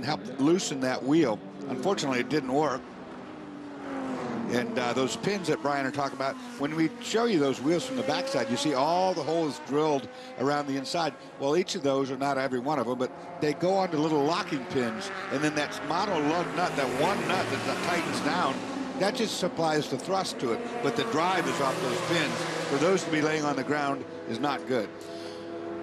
help loosen that wheel. Unfortunately, it didn't work. And those pins that Brian are talking about, when we show you those wheels from the backside, you see all the holes drilled around the inside. Well, each of those, are not every one of them, but they go onto little locking pins. And then that mono lug nut, that one nut that tightens down, that just supplies the thrust to it. But the drive is off those pins. For those to be laying on the ground is not good.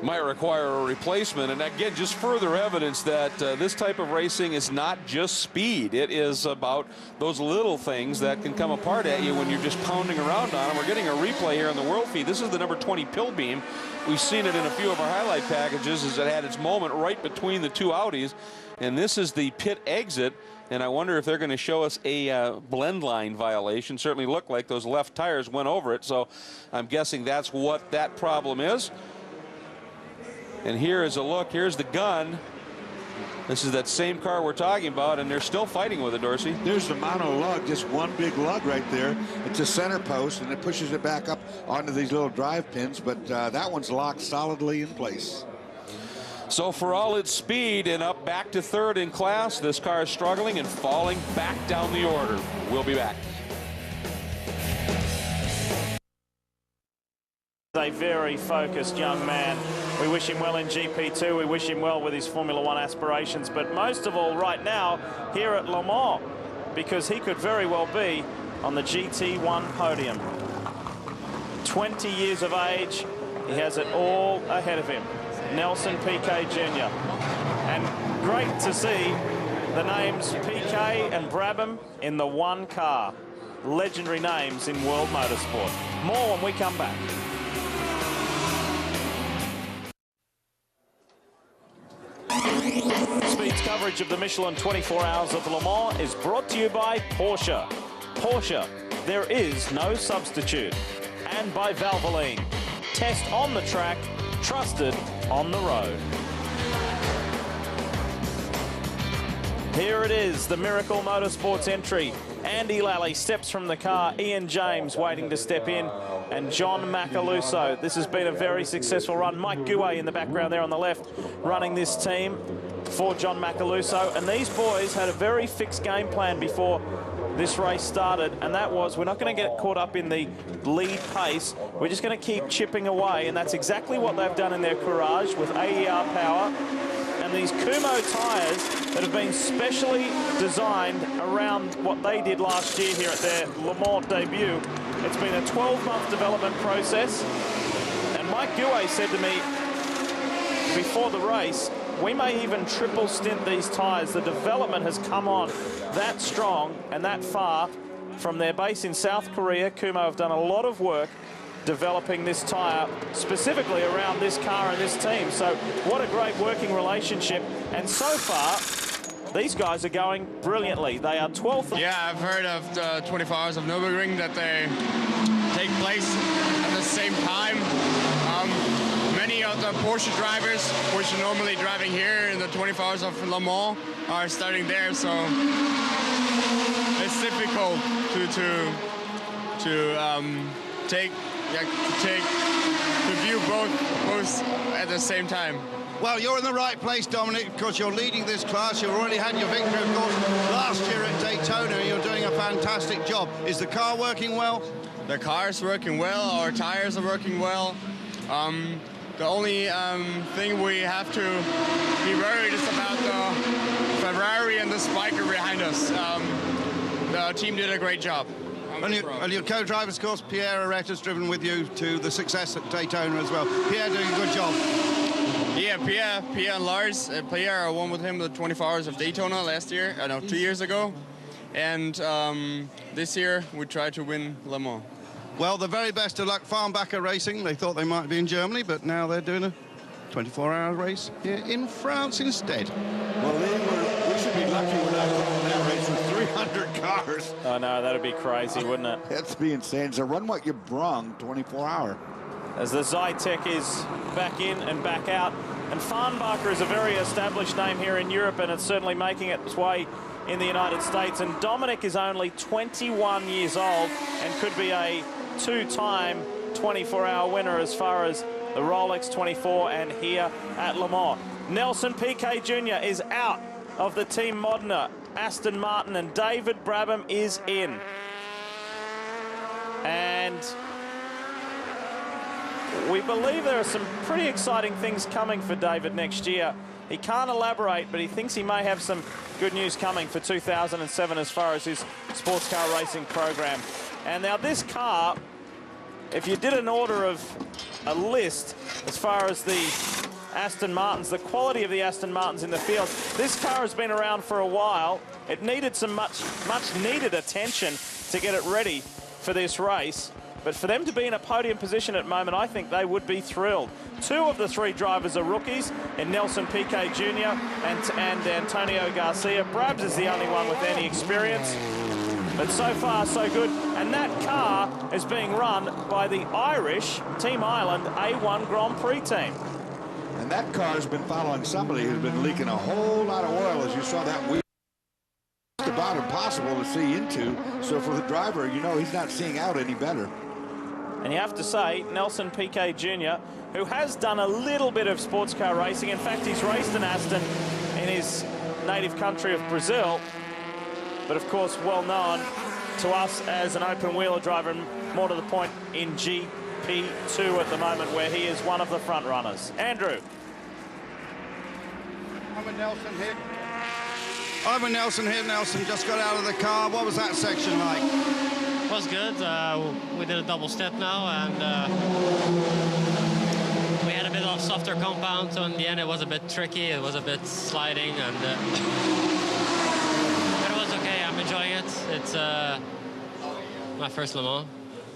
Might require a replacement, and again, just further evidence that this type of racing is not just speed. It is about those little things that can come apart at you when you're just pounding around on them. We're getting a replay here on the World Feed. This is the number 20 pill beam. We've seen it in a few of our highlight packages as it had its moment right between the two Audis, and this is the pit exit. And I wonder if they're going to show us a blend line violation. Certainly looked like those left tires went over it, so I'm guessing that's what that problem is. And here is a look. Here's the gun. This is that same car we're talking about, and they're still fighting with it, Dorsey. There's the mono lug, just one big lug right there. It's a center post, and it pushes it back up onto these little drive pins, but that one's locked solidly in place. So for all its speed and up back to third in class, this car is struggling and falling back down the order. We'll be back. A very focused young man. We wish him well in GP2. We wish him well with his Formula One aspirations. But most of all right now here at Le Mans, because he could very well be on the GT1 podium. 20 years of age. He has it all ahead of him. Nelson Piquet Jr. And great to see the names Piquet and Brabham in the one car. Legendary names in world motorsport. More when we come back. Speed's coverage of the Michelin 24 Hours of Le Mans is brought to you by Porsche. Porsche, there is no substitute. And by Valvoline. Test on the track, trusted on the road. Here it is, the Miracle Motorsports entry. Andy Lally steps from the car, Ian James waiting to step in, and John Macaluso. This has been a very successful run. Mike Guay in the background there on the left running this team for John Macaluso. And these boys had a very fixed game plan before this race started, and that was, we're not going to get caught up in the lead pace. We're just going to keep chipping away, and that's exactly what they've done in their Courage with AER power and these Kumho tyres that have been specially designed around what they did last year here at their Le Mans debut. It's been a 12-month development process, and Mike Guay said to me before the race, we may even triple stint these tyres. The development has come on that strong and that far from their base in South Korea. Kumho have done a lot of work developing this tyre specifically around this car and this team. So what a great working relationship. And so far, these guys are going brilliantly. They are 12th. Yeah, I've heard of the 24 Hours of Nürburgring, that they take place at the same time. Many of the Porsche drivers, which are normally driving here in the 24 Hours of Le Mans, are starting there, so it's difficult to view both at the same time. Well, you're in the right place, Dominik, because you're leading this class. You've already had your victory, of course, last year at Daytona, and you're doing a fantastic job. Is the car working well? The car's working well, our tires are working well. The only thing we have to be worried is about the Ferrari and the spiker behind us. The team did a great job. And your co-drivers, of course, Pierre Arret has driven with you to the success at Daytona as well. Pierre doing a good job. Yeah, Pierre and Lars. Pierre won with him the 24 Hours of Daytona last year, 2 years ago. And this year we tried to win Le Mans. Well, the very best of luck, Farnbacher Racing. They thought they might be in Germany, but now they're doing a 24-hour race here in France instead. Well, we should be lucky we're not running that race with 300 cars. Oh, no, that'd be crazy, wouldn't it? That'd be insane. So run what you brung, 24-hour. As the Zytek is back in and back out. And Farnbacher is a very established name here in Europe, and it's certainly making its way in the United States. And Dominik is only 21 years old and could be a two-time 24-hour winner as far as the Rolex 24 and here at Le Mans. Nelson Piquet Jr. is out of the Team Modena, Aston Martin, and David Brabham is in. And we believe there are some pretty exciting things coming for David next year. He can't elaborate, but he thinks he may have some good news coming for 2007 as far as his sports car racing program. And now this car, if you did an order of a list as far as the Aston Martins, the quality of the Aston Martins in the field, this car has been around for a while. It needed some much needed attention to get it ready for this race. But for them to be in a podium position at the moment, I think they would be thrilled. Two of the three drivers are rookies, in Nelson Piquet Jr. and Antonio Garcia. Brabs is the only one with any experience. But so far, so good. And that car is being run by the Irish Team Ireland A1 Grand Prix team. And that car has been following somebody who's been leaking a whole lot of oil, as you saw that wheel. It's about impossible to see into. So for the driver, you know he's not seeing out any better. And you have to say, Nelson Piquet Jr., who has done a little bit of sports car racing. In fact, he's raced an Aston in his native country of Brazil, but of course well known to us as an open wheeler driver, and more to the point in GP2 at the moment, where he is one of the front runners. Andrew. Ivan Nelson here. Ivan Nelson here. Nelson just got out of the car. What was that section like? It was good. We did a double step now, and we had a bit of softer compound, so in the end it was a bit tricky. It was a bit sliding, and but it was okay. I'm enjoying it. It's my first Le Mans.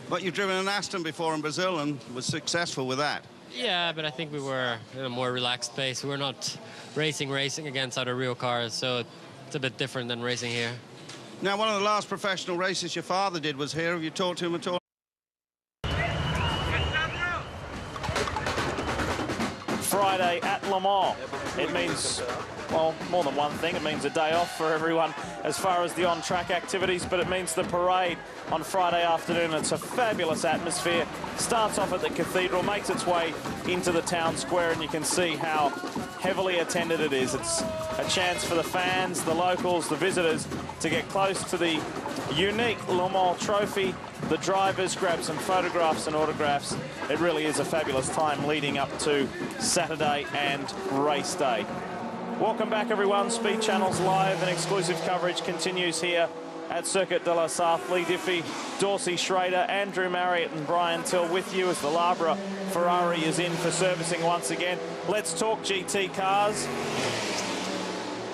But you've driven an Aston before in Brazil and was successful with that. Yeah, but I think we were in a more relaxed pace. We were not racing against other real cars, so it's a bit different than racing here. Now, one of the last professional races your father did was here. Have you talked to him at all? Friday at Le Mans. It means, well, more than one thing. It means a day off for everyone as far as the on-track activities, but it means the parade on Friday afternoon. It's a fabulous atmosphere. Starts off at the cathedral, makes its way into the town square, and you can see how heavily attended it is. It's a chance for the fans, the locals, the visitors to get close to the unique Le Mans trophy. The drivers grab some photographs and autographs. It really is a fabulous time leading up to Saturday and race day. Welcome back, everyone. Speed Channel's live and exclusive coverage continues here at Circuit de la Sarthe. Lee Diffie, Dorsey Schrader, Andrew Marriott and Brian Till with you as the Labra Ferrari is in for servicing once again. Let's talk GT cars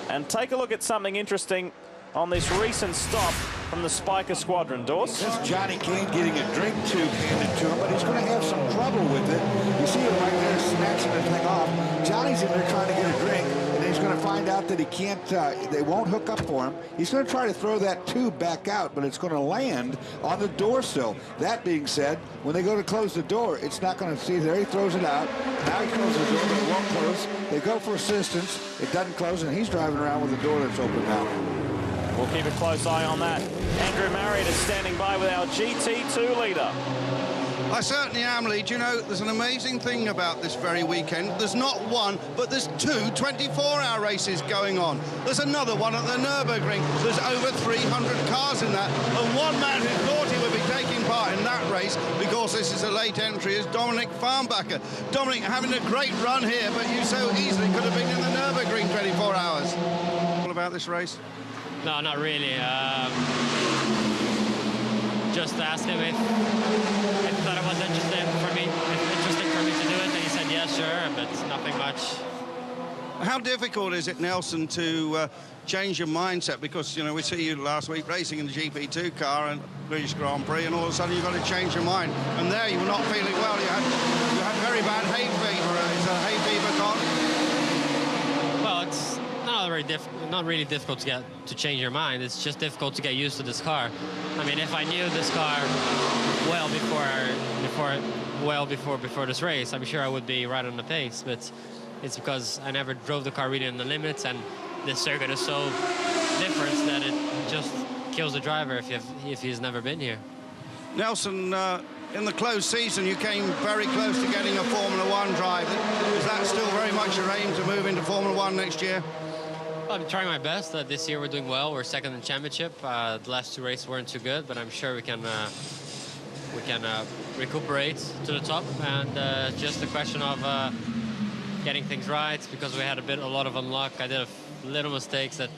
and take a look at something interesting on this recent stop from the Spiker Squadron. Dors? That's Johnny Kane getting a drink tube handed to him, but he's going to have some trouble with it. You see him right there snatching the thing off. Johnny's in there trying to get a drink, and he's going to find out that he can't, they won't hook up for him. He's going to try to throw that tube back out, but it's going to land on the door sill. That being said, when they go to close the door, it's not going to see there. He throws it out. Now he closes the door, but it won't close. They go for assistance. It doesn't close, and he's driving around with the door that's open now. We'll keep a close eye on that. Andrew Marriott is standing by with our GT2 leader. I certainly am, Lee. Do you know, there's an amazing thing about this very weekend. There's not one, but there's two 24-hour races going on. There's another one at the Nürburgring. There's over 300 cars in that. And one man who thought he would be taking part in that race, because this is a late entry, is Dominik Farnbacher. Dominik having a great run here, but you so easily could have been in the Nürburgring 24 hours. What about this race? No, not really. Just asked him if he thought it was interesting for me to do it, and he said, yeah, sure, but nothing much. How difficult is it, Nelson, to change your mindset? Because, you know, we see you last week racing in the GP2 car and British Grand Prix, and all of a sudden you've got to change your mind. And there you were not feeling well. You had very bad hay fever. Is a hay fever gone? Well, it's not really difficult to change your mind. It's just difficult to get used to this car. I mean, if I knew this car well before this race, I'm sure I would be right on the pace. But it's because I never drove the car really in the limits, and this circuit is so different that it just kills the driver if he's never been here. Nelson, in the closed season, you came very close to getting a Formula One drive. Is that still very much your aim to move into Formula One next year? I'm trying my best. This year we're doing well. We're second in the championship. The last two races weren't too good, but I'm sure we can recuperate to the top. And just a question of getting things right, because we had a lot of unluck. I did little mistakes that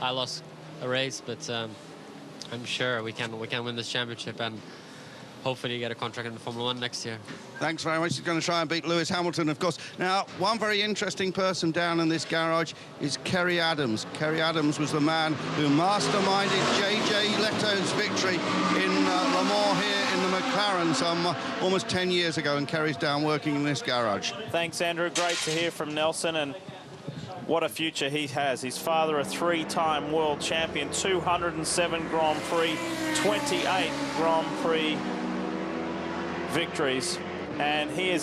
I lost a race, but I'm sure we can win this championship and hopefully get a contract in the Formula One next year. Thanks very much. He's going to try and beat Lewis Hamilton, of course. Now, one very interesting person down in this garage is Kerry Adams. Kerry Adams was the man who masterminded J.J. Leto's victory in Le Mans here in the McLaren some almost 10 years ago, and Kerry's down working in this garage. Thanks, Andrew. Great to hear from Nelson, and what a future he has. His father, a three-time world champion, 207 Grand Prix, 28 Grand Prix victories, and he is